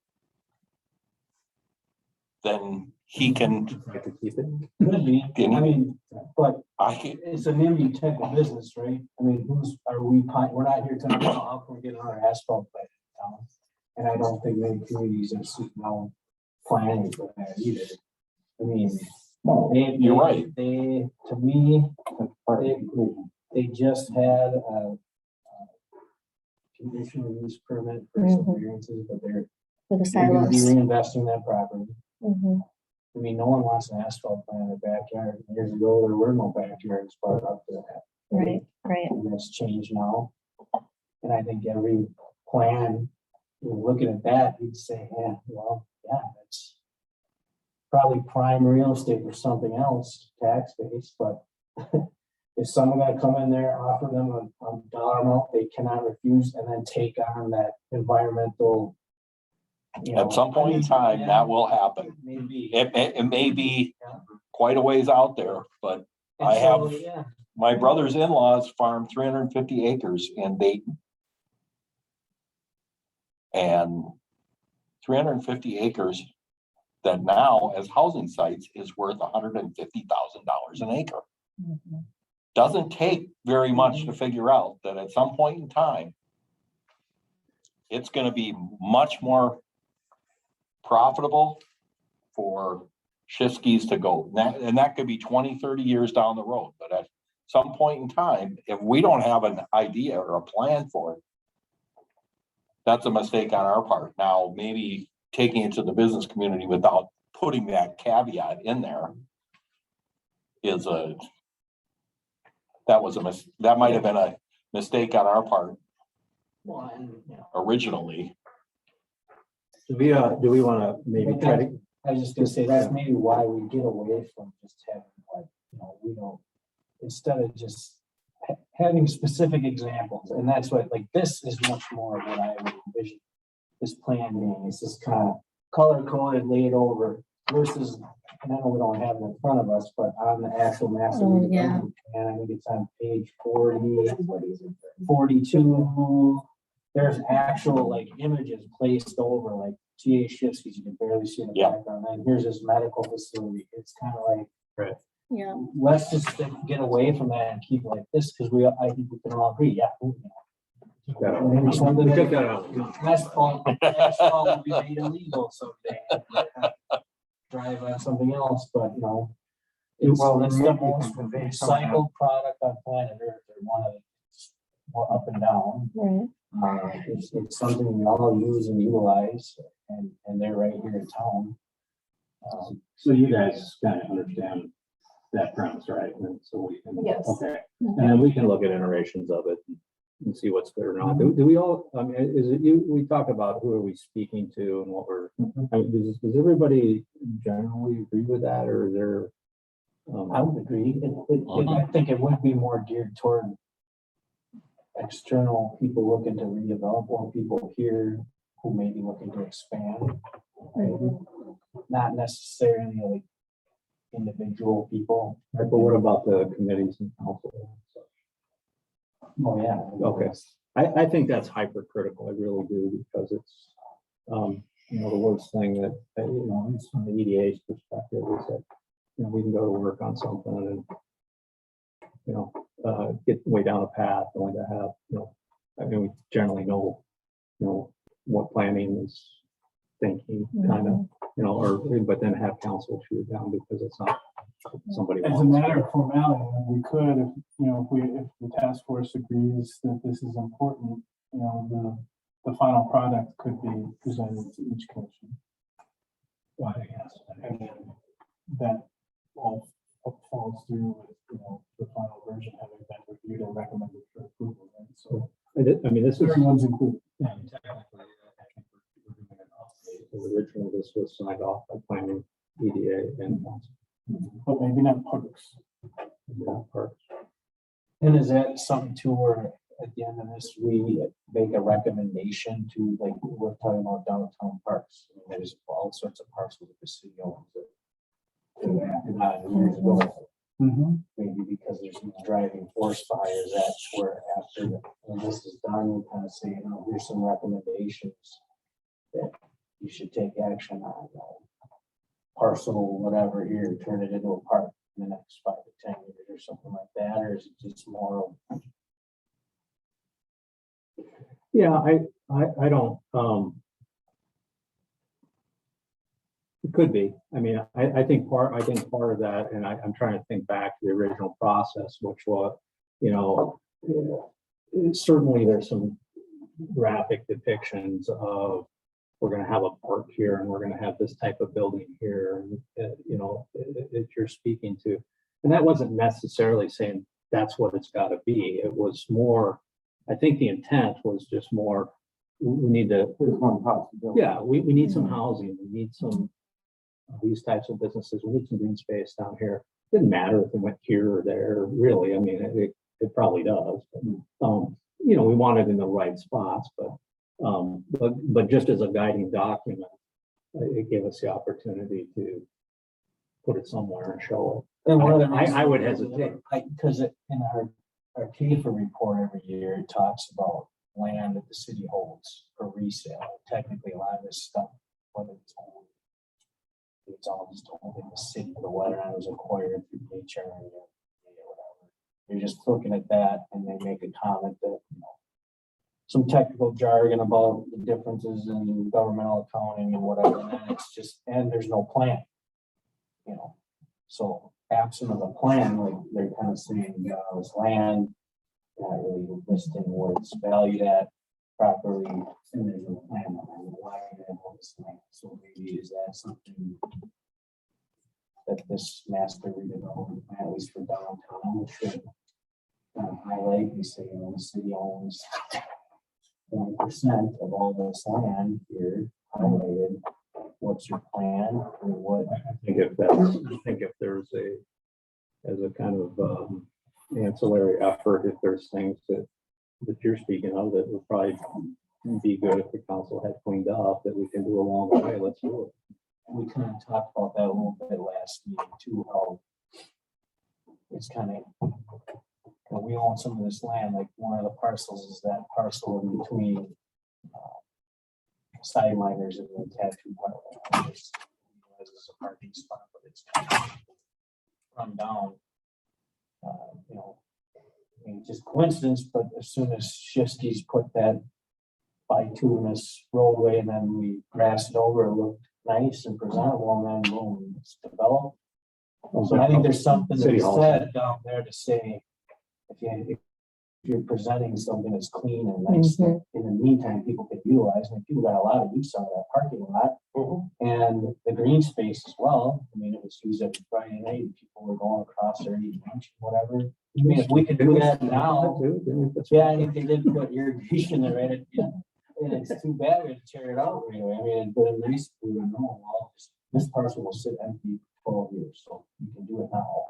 than he can. Like to keep it. Could be, I mean, but I can, it's an NIMBY type of business, right? I mean, we're not here talking about how can we get another asphalt plant in town. And I don't think many communities are sitting down planning for that either. I mean, you're right. They, to me, they just had a conditional use permit for some variances, but they're gonna be silos. reinvesting that property. I mean, no one wants an asphalt plant in their backyard. Years ago, there were no backyards far up to that. Right. And that's changed now. And I think every plan, looking at that, you'd say, yeah, well, yeah, that's probably prime real estate or something else, tax base, but if someone gonna come in there, offer them a dollar amount they cannot refuse and then take on that environmental you know, At some point in time, yeah, that will happen. Maybe. It may be quite a ways out there, but And I so, have- yeah, my brother's in-laws farm 350 acres in Dayton. And 350 acres that now as housing sites is worth $150,000 an acre. Doesn't take very much to figure out that at some point in time, it's gonna be much more profitable for Shiskis to go. And that could be 20, 30 years down the road, but at some point in time, if we don't have an idea or a plan for it, that's a mistake on our part. Now, maybe taking it to the business community without putting that caveat in there is that might have been a mistake on our part well, and, you know, originally. Do we want to maybe try to, I was just gonna say, that's maybe why we get away from just having like, you know, we don't, instead of just having specific examples, and that's what, like, this is much more of what I would envision this plan being, it's just kind of color coded, laid over versus, and I know we don't have it in front of us, but on the actual master. Oh, yeah. And I think it's on page 42, there's actual like images placed over like T.A. Shifsky's, you can barely see in the Yeah. background, and here's this medical facility, it's kind of like, Yeah. let's just get away from that and keep it like this, because I think we can all agree, yeah. Maybe something we took that- that out. asphalt will be made illegal someday. Drive on something else, but you know. It's Well, the maybe most convey some of that. recycled product on planet Earth, or one of the up and down. Right. It's something we all use and utilize, and they're right here in town. So you guys kind of understand that premise, right? And so we can, Yes. okay, and then we can look at iterations of it and see what's good or not. Do we all, I mean, is it you, we talk about who are we speaking to and what we're, I mean, does everybody generally agree with that, or is there? I would agree. I think it would be more geared toward external people looking to redevelop, or people here who may be looking to expand. Not necessarily like individual people. Right, but what about the committees and council? Oh, yeah. Okay. I think that's hypercritical, I really do, because it's, you know, the worst thing that, you know, it's from the EDA's perspective is that, you know, we can go to work on something and, you know, get way down a path only to have, you know, I mean, we generally know, you know, what planning is thinking, kind of, you know, or, but then have council shoot it down because it's not somebody. As a wants. matter of formality, we could, if, you know, if the task force agrees that this is important, you know, the final product could be presented to each commission. Why, yes. And then that all falls through with, you know, the final version having been reviewed and recommended for approval, right? So I mean, this is. everyone's included. Yeah, technically, I think we're doing an update. Originally, this was signed off by planning, EDA, and council. But maybe not parks. That part. And is that something too, where at the end of this, we make a recommendation to, like, we're talking about downtown parks? I mean, there's all sorts of parks with the city owns that. Not years ago, maybe because there's these driving forest fires, that's where after when this is done, we kind of say, you know, here's some recommendations that you should take action on. Parcel, whatever here, turn it into a park in the next 5 to 10 years or something like that, or is it just more of? Yeah, I don't, it could be. I mean, I think part of that, and I'm trying to think back to the original process, which was, you know, certainly there's some graphic depictions of, we're gonna have a park here and we're gonna have this type of building here, and, you know, if you're speaking to, and that wasn't necessarily saying that's what it's gotta be. It was more, I think the intent was just more, we need to, There's one possibility. yeah, we need some housing, we need some, these types of businesses, we need some green space down here. Didn't matter if it went here or there, really, I mean, it probably does. But, you know, we want it in the right spots, but But just as a guiding document, it gave us the opportunity to put it somewhere and show And one of the I would reasons- hesitate. Because in our TIFA report every year, it talks about land that the city holds for resale. Technically, a lot of this stuff, whether it's owned, it's all just owned in the city, but whether or not it was acquired through nature or whatever. You're just looking at that and they make a comment that, some technical jargon about the differences in governmental accounting and whatever, and then it's just, and there's no plan. So absent of a plan, like they're kind of saying, this land, not really listing what it's valued at properly, and there's no plan on why you have all this land. So maybe is that something that this master redevelopment plan, at least for downtown, should highlight? We say, the city owns 20% of all this land here highlighted. What's your plan and what? I think if there's as a kind of ancillary effort, if there's things that you're speaking of that would probably be good if the council had cleaned up that we can do along the way, let's do it. We kind of talked about that a little bit last meeting too, how it's kind of, we own some of this land, like one of the parcels is that parcel in between side miners and the tattoo parlor. It's a parking spot, but it's kind of run down. I mean, just coincidence, but as soon as Shifty's put that bituminous roadway and then we grassed it over, it looked nice and presentable, and then boom, it's developed. So I think there's something to City be Hall. said down there to say, if you're presenting something that's clean and nice, that in the meantime, people can utilize, and people got a lot of use out of that parking lot. And the green space as well. I mean, it was used every Friday night, people were going across there, eating lunch, whatever. I mean, if we could do that now, yeah, I think they did put irrigation there, right? And it's too bad we had to tear it out right away. I mean, it'd been nice if we would know, well, this parcel will sit empty for 12 years, so you can do it now.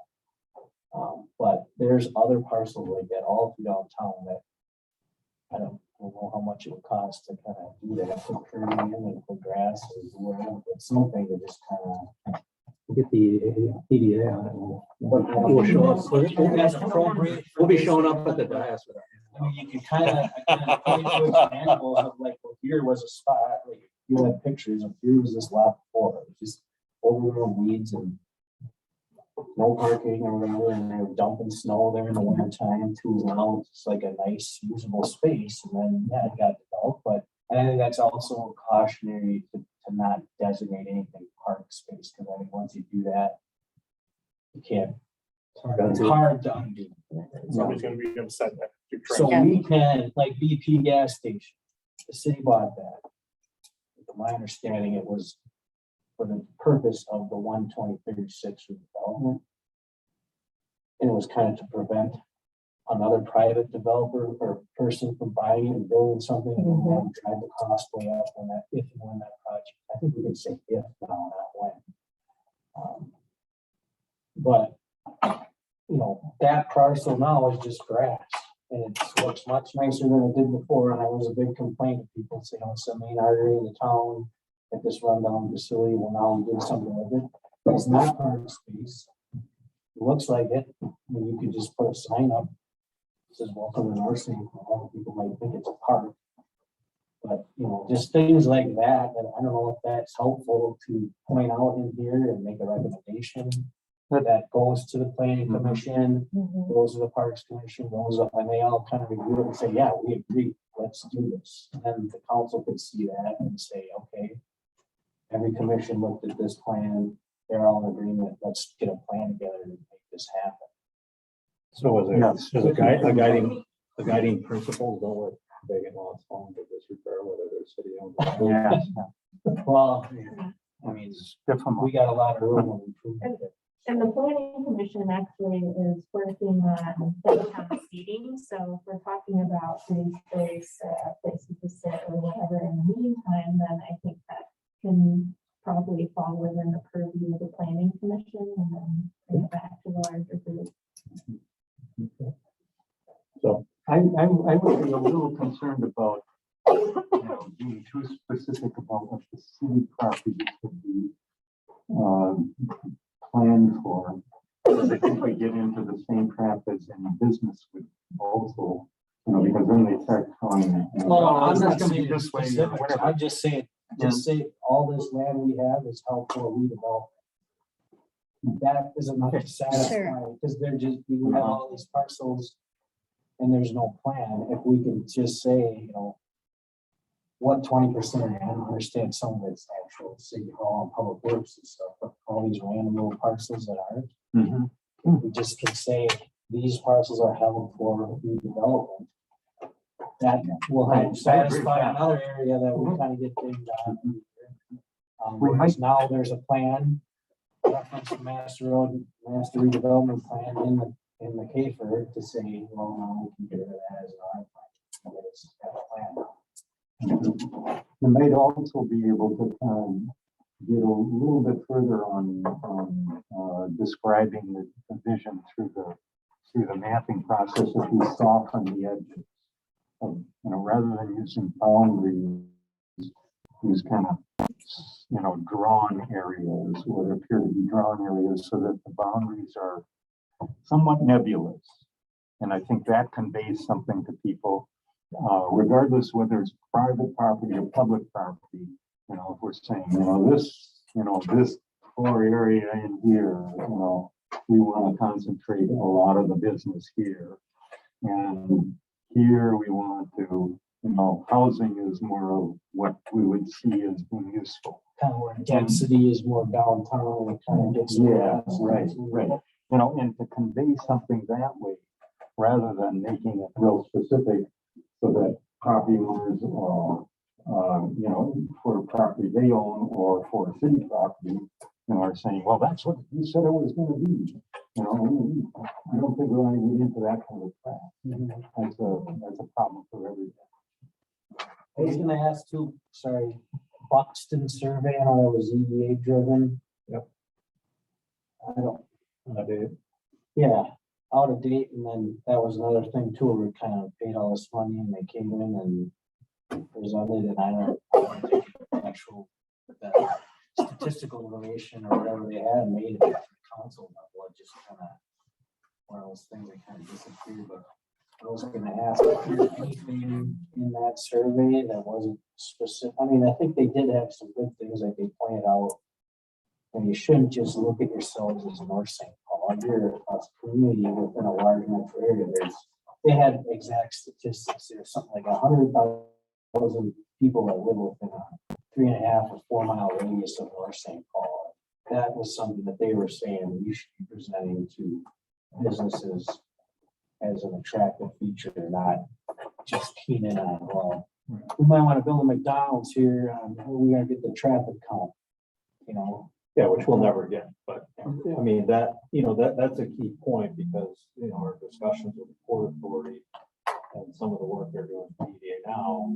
But there's other parcels like that all through downtown that I don't know how much it would cost to kind of do that, put curving in and put grass or whatever, but something to just kind of Get the PDA on it. We'll show up. as appropriate. We'll be showing up at the dais. I mean, you can kind of point to examples of like, well, here was a spot, like you had pictures of here was this lot before, it was just overgrown weeds and no parking or whatever, and they were dumping snow there in the winter time too. Now it's like a nice usable space, and then yeah, it got developed. But I think that's also cautionary to not designate anything park space, because I think once you do that, you can't. It's hard to undo. Somebody's gonna be upset that you're So trying. we can, like BP gas station, the city bought that. From my understanding, it was for the purpose of the 12036 redevelopment. And it was kind of to prevent another private developer or person from buying it and building something and then drive the cost way up when that, if and when that project, I think we can say if now, not when. But that parcel now is just grass, and it looks much nicer than it did before. And that was a big complaint of people saying, it's the main artery in the town at this rundown facility. Well, now we did something with it. It's not park space. It looks like it. I mean, you could just put a sign up. It says welcome to nursing. All people might think it's a park. But just things like that, and I don't know if that's helpful to point out in here and make a recommendation. That goes to the planning commission, goes to the parks commission, goes up, and they all kind of review it and say, yeah, we agree, let's do this. And the council could see that and say, okay, every commission looked at this plan, they're all in agreement, let's get a plan together and make this happen. So Yes. as a guiding principle, don't let vacant lots fall into disrepair, whether they're city owned. Yeah, Well, I mean, it's different. we got a lot of room to improve it. And the planning commission actually is working on downtown seating, so if we're talking about green space, places to sit or whatever in the meantime, then I think that can probably fall within the purview of the planning commission and then bring it back to the larger group. So I would be a little concerned about being too specific about what the city property could be planned for. Because I think we get into the same trap as any business would also, because then they start calling. Well, I'm "It's not gonna be saying this way," or specifics. whatever. I'm just saying, all this land we have is helped for redevelopment. That isn't enough to satisfy, because they're just, we have all these parcels and there's no plan. If we can just say, what 20%, I understand some of it's actual city hall and public works and stuff, but all these random little parcels that aren't. Mhm. We just can say these parcels are held for redevelopment. That will help satisfy another area that we kind of get dinged on. Whereas now there's a plan, reference to master redevelopment plan in the CAFR to say, well, no, we can get rid of that as an plan. It's got a plan. You might also be able to get a little bit further on describing the vision through the mapping process if we soften the edges of, rather than using boundaries, use kind of, drawn areas or appear to be drawn areas so that the boundaries are somewhat nebulous. And I think that conveys something to people. Regardless whether it's private property or public property, if we're saying, this core area in here, we want to concentrate a lot of the business here. And here we want to, housing is more of what we would see as being useful. Kind of where density is more downtown and kind of gets. Yeah, right. And to convey something that way, rather than making it real specific, so that property owners, for property they own or for city property, are saying, well, that's what you said it was going to be. I don't think we want to get into that kind of crap. That's a problem for everybody. I was gonna ask too, sorry, Buxton Survey, I know that was EDA driven. Yep. I don't. Yeah, out of date, and then that was another thing too, we kind of paid all this money and they came in and presented, and I don't think the actual statistical information or whatever they had made it to the council level. It just kind of one of those things that kind of disappeared. But I was gonna ask if there's anything in that survey that wasn't specific. I mean, I think they did have some good things that they pointed out. And you shouldn't just look at yourselves as North St. Paul. You're a community within a large metro area. They had exact statistics. There's something like 100,000 people that live within a 3.5 or 4 mile radius of North St. Paul. That was something that they were saying you should be presenting to businesses as an attractive feature, not just keen in on, well, we might want to build a McDonald's here. We're going to get the traffic count, Yeah, which we'll never get, but I mean, that's a key point because, our discussions with the Port Authority and some of the work they're doing with EDA now,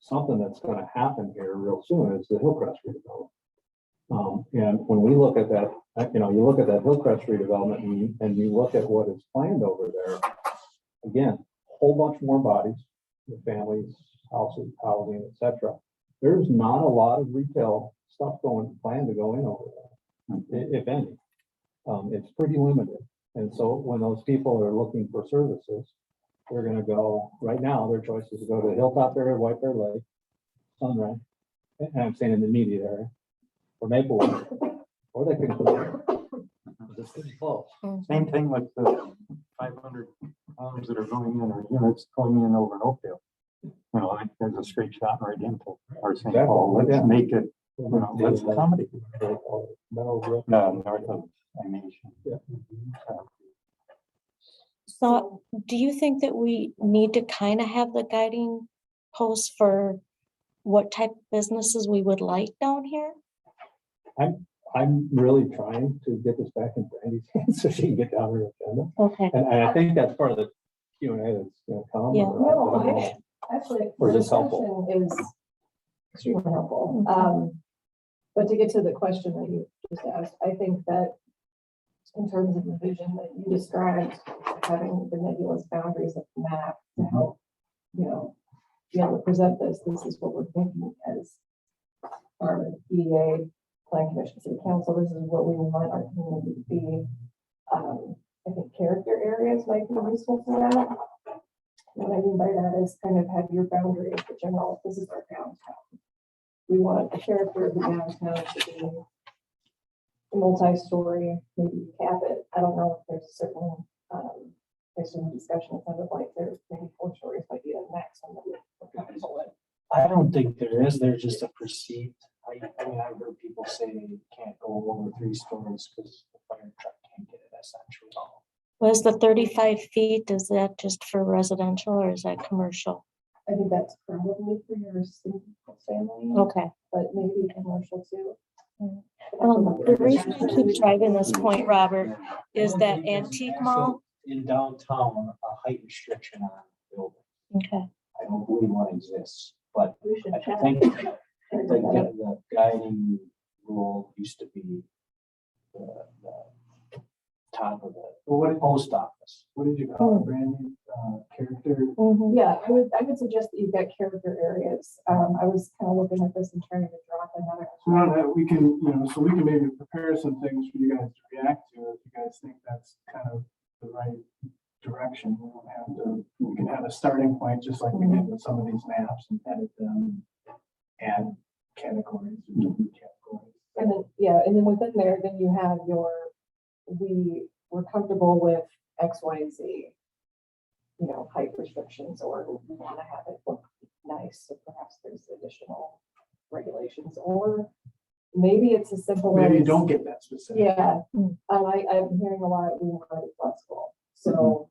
something that's gonna happen here real soon is the Hillcrest redevelopment. And when we look at that, you look at that Hillcrest redevelopment and you look at what is planned over there, again, whole bunch more bodies, the families, houses, housing, etc. There's not a lot of retail stuff planned to go in over there, if any. It's pretty limited. And so when those people are looking for services, they're gonna go, right now, their choice is to go to the Hilltop area, White Bear Lake, Sunrise, and I'm saying in the immediate area, or Maplewood, or they can go, it's pretty close. Same thing with the 500 homes that are going in, or units going in over in Oakdale. There's a straight shot right into our St. Paul. Let's make it, let's accommodate. North of Nation. So do you think that we need to kind of have the guiding posts for what type of businesses we would like down here? I'm really trying to get this back in Brandy's hands so she can get down her agenda. Okay. And I think that's part of the Q&A that's gonna come. Yeah. or I don't know. Actually, Or the is this helpful? discussion is extremely helpful. But to get to the question that you just asked, I think that in terms of the vision that you described, having the nebulous boundaries of the map to help, be able to present this. This is what we're thinking as our EDA, Plan Commission, City Council. This is what we want our community to be. I think character areas might be useful for that. What I mean by that is kind of have your boundary of the general, this is our downtown. We want the character of the downtown to be multi-story, maybe cap it. I don't know if there's certain, there's some discussion, kind of like there's maybe 4 stories might be a maximum. I don't think there is, there's just a perceived, I mean, I've heard people say you can't go over 3 stories because the fire truck can't get it, that's not true at all. Was the 35 feet, is that just for residential or is that commercial? I think that's probably for your single family, Okay. but maybe commercial too. The reason I keep driving this point, Robert, is that antique mall. In downtown, a height restriction on the building. Okay. I don't believe one exists, but We should I check. think the guiding rule used to be the top of the post office. What did you call it, Brandy? Character? Mhm. Yeah, I would suggest that you've got character areas. I was kind of looking at this and trying to drop another. So we can, so we can maybe prepare some things for you guys to react to if you guys think that's kind of the right direction. We don't have to, we can have a starting point, just like we did with some of these maps and edit them, add categories, different categories. And then, yeah, and then within there, then you have your, we're comfortable with X, Y, and Z. Height restrictions, or we want to have it look nice, so perhaps there's additional regulations, or maybe it's as simple as. Maybe you don't get that specific. Yeah, I'm hearing a lot, we want to be flexible, so.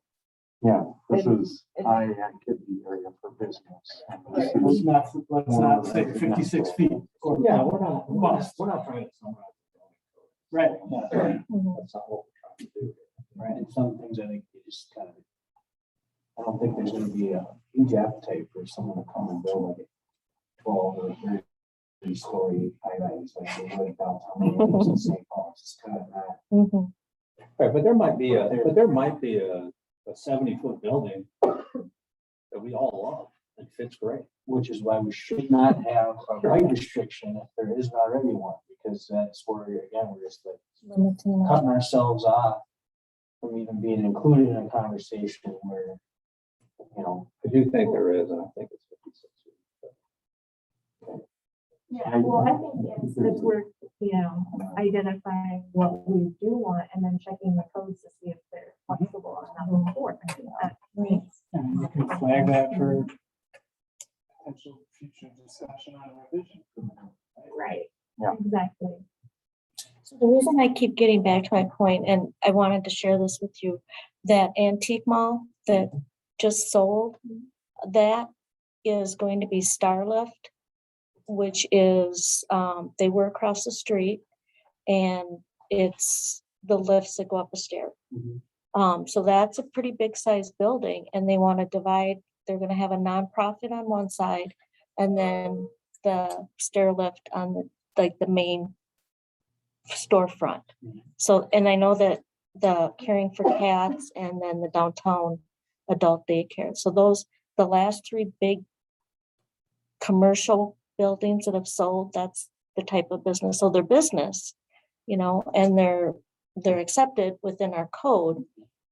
Yeah, this And- is high activity area for business. And this Let's is- not say 56 feet. Or Yeah, we're not trying to summarize. Right. Mhm. That's not what we're trying to do. Right, and some things I think you just kind of, I don't think there's gonna be a huge appetite for someone to come and build like a 12 or 30-story high-rise like they would downtown in St. Paul. It's kind of not. Mhm. Right, but there might be a 70-foot building that we all love and fits great. Which is why we should not have a height restriction if there isn't already one, because that's where, again, we're just like Limiting. cutting ourselves off from even being included in a conversation where, I do think there is, and I think it's 56 feet. Yeah, well, I think it's we're, identifying what we do want and then checking the codes to see if they're flexible on number 4. I think that makes. And you can flag that for potential future discussion on revision. Right. Yeah. Exactly. So the reason I keep getting back to my point, and I wanted to share this with you, that antique mall that just sold, that is going to be Starlift, which is, they were across the street, and it's the lifts that go up a stair. So that's a pretty big sized building, and they want to divide, they're gonna have a nonprofit on one side, and then the stair lift on the main storefront. So, and I know that the Caring for Cats and then the downtown adult daycare. So those, the last 3 big commercial buildings that have sold, that's the type of business. So they're business, and they're accepted within our code.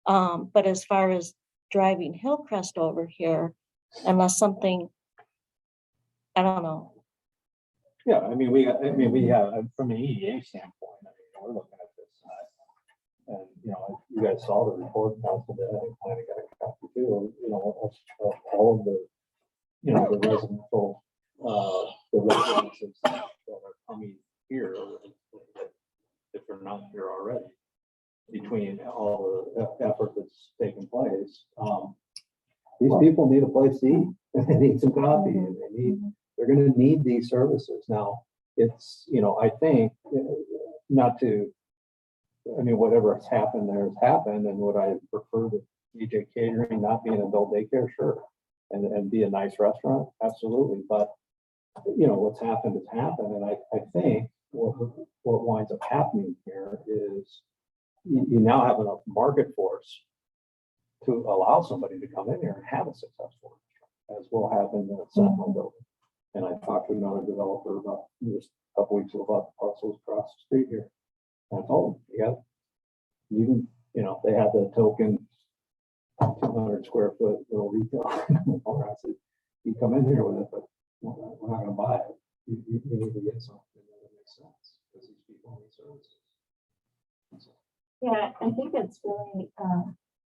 But as far as driving Hillcrest over here, unless something, I don't know. Yeah, we have, from an EDA standpoint, we're looking at this. And, you guys saw the report, council did, I think, I got a copy too, of all of the, the residential, the residences that are coming here, if they're not here already, between all the effort that's taking place. These people need a place to eat, they need some coffee, and they're gonna need these services. Now, it's, I think, whatever has happened there has happened, and would I prefer the DJ Catering not be an adult daycare? Sure. And be a nice restaurant? Absolutely. But, what's happened has happened, and I think what winds up happening here is you now have enough market force to allow somebody to come in here and have a successful restaurant. as will happen in the Sentinel building. And I talked to another developer about just a couple weeks ago about the parcels across the street here. And I told them, yeah, they had the token 200 square foot little retail. I said, you come in here with it, but we're not gonna buy it. You need to get something that makes sense, because these people need services. Yeah, I think it's really,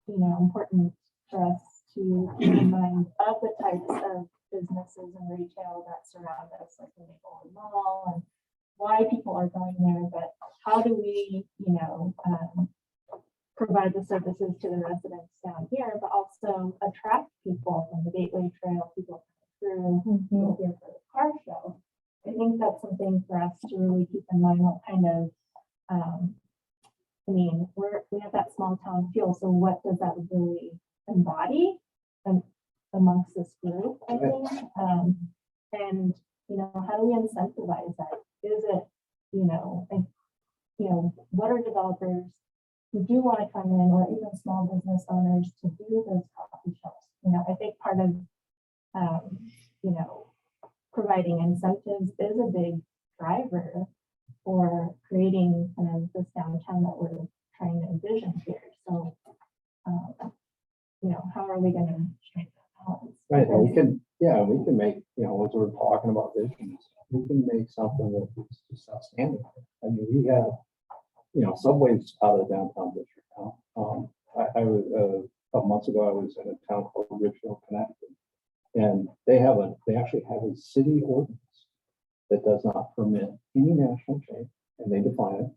important for us to keep in mind of the types of businesses and retail that surround us, like the Maple Mall, and why people are going there, but how do we, provide the services to the residents down here, but also attract people from the Gateway Trail, people coming through, people here for the car show. I think that's something for us to really keep in mind, what kind of, we have that small town feel, so what does that really embody amongst this group, I think? And, how do we incentivize that? Is it, what are developers who do want to come in, or even small business owners to do those coffee shops? I think part of, providing incentives is a big driver for creating kind of this downtown that we're trying to envision here. So, how are we going to strike that balance? Right, and we can make, as we're talking about visions, we can make something that's just outstanding. I mean, we have, subways out of the downtown district now. I was, a couple months ago, I was in a town called Ridgefield, Connecticut, and they actually have a city ordinance that does not permit any national chain, and they define it,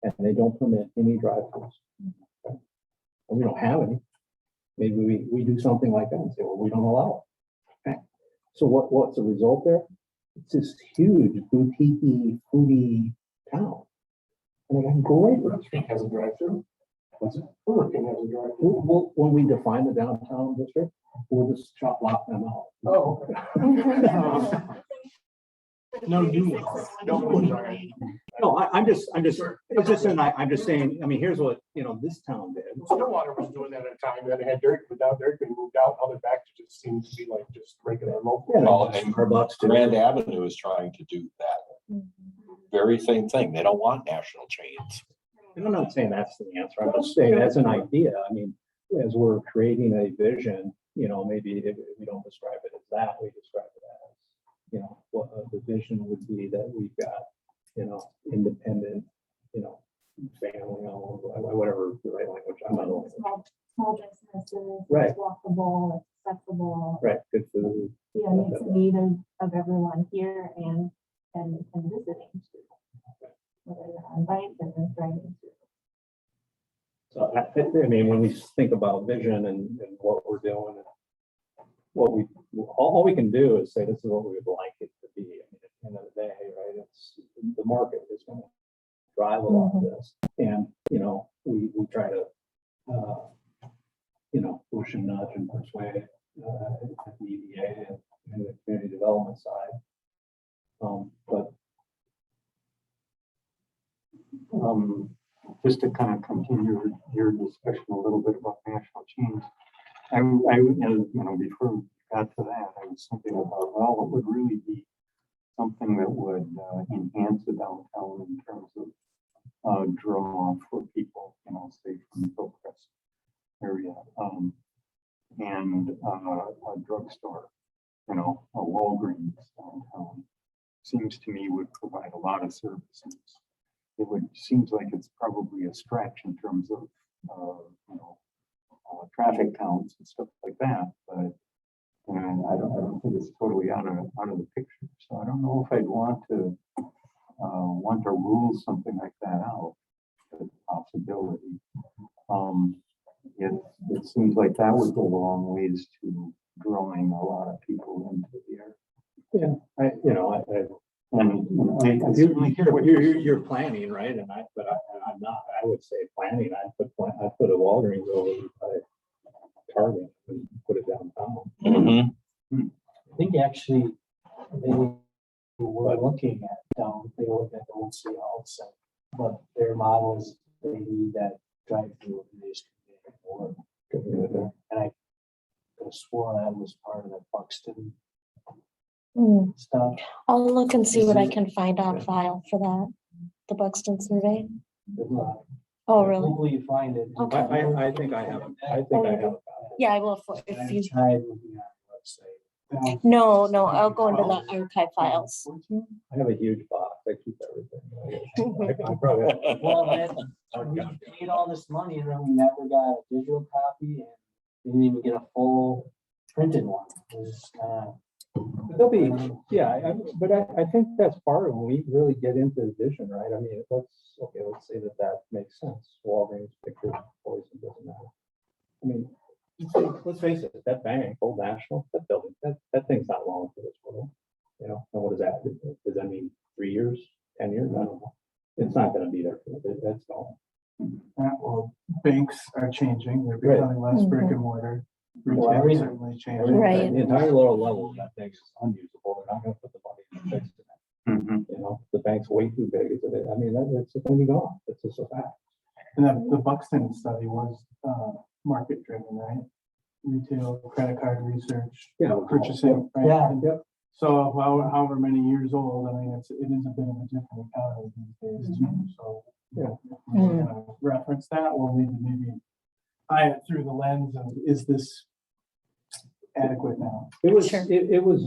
and they don't permit any drive-throughs. Okay? And we don't have any. Maybe we do something like that and say, well, we don't allow it. Okay. So what's the result there? It's this huge boutique foodie town. And they got great Burger King has a drive-through. Burger King has a drive-through. When we define the downtown district, we'll just lock them out. Oh, okay. No new ones. I'm just saying, I mean, here's what, this town did. Stillwater was doing that at a time, then they had Derek, but now Derek moved out, now they're back to just seems to be like just regular local. Yeah, Well, and Starbucks too. Grand Avenue is trying to do that. Very same thing. They don't want national chains. And I'm not saying that's the answer. I'm just saying that's an idea. I mean, as we're creating a vision, maybe if we don't describe it as that, we describe it as, what the vision would be that we've got, independent, family owned, whatever the right language. I'm not. Small businesses, Right. walkable, accessible. Right, good food. Meets the need of everyone here and visiting too. Whether they're on bike or they're driving through. So I mean, when we think about vision and what we're doing, and all we can do is say, this is what we would like it to be. I mean, at the end of the day, right, it's the market is going to drive a lot of this. And, we try to, push and nudge and persuade at the EDA and the community development side. But just to kind of continue your discussion a little bit about national chains, before we got to that, I was thinking about, well, what would really be something that would enhance the downtown in terms of draw for people, say from the Hillcrest area, and a drugstore, a Walgreens downtown, seems to me would provide a lot of services. Seems like it's probably a stretch in terms of, traffic counts and stuff like that, but I don't think it's totally out of the picture. So I don't know if I'd want to rule something like that out, the possibility. It seems like that would go a long ways to drawing a lot of people into the area. yeah, I certainly hear what you're planning, right? And I'm not. I would say planning. I put a Walgreens over by Target and put it downtown. I think actually they were looking at they looked at the old city hall site, but their model is they need that drive through. And could have sworn that was part of the Buxton Hmm, stuff. I'll look and see what I Is it- can find on file for that, the Buxton survey. Good luck. Oh, really? Hopefully you find it. Okay. I think I have, I think I have. a copy. Yeah, I will, if I you, tried looking at the website. no, I'll go into the archive files. I have a huge box. I keep everything. I probably have- Well, man, we paid all this money and then we never got a digital copy and didn't even get a full printed one. It was kind There'll be, yeah, but I think that's part of when we really get into the vision, right? I mean, let's say that makes sense. Walgreens, pictures, poison, doesn't matter. I mean, let's face it, that bank, Old National, that building, that thing's not long for this world. You know, and what is that? Does that mean 3 years, 10 years? I don't know. It's not gonna be there. That's gone. Well, banks are changing, they're Right. becoming less brick and mortar. Retail everything- certainly changing. Right. The entire lower level of that thing is unusable. They're not gonna put the money in to fix it. Mhm. You know, the bank's way too big. I mean, it's gonna be gone. It's just a fact. And the Buxton study was, market driven, right? Retail, credit card research, Yeah. purchasing, right? Yeah. Yep. So however many years old, I mean, it is a bit of a different economy these days too, so. Yeah. If we're gonna reference that, we'll need to maybe eye it through the lens of, is this adequate now? It was, Sure. it was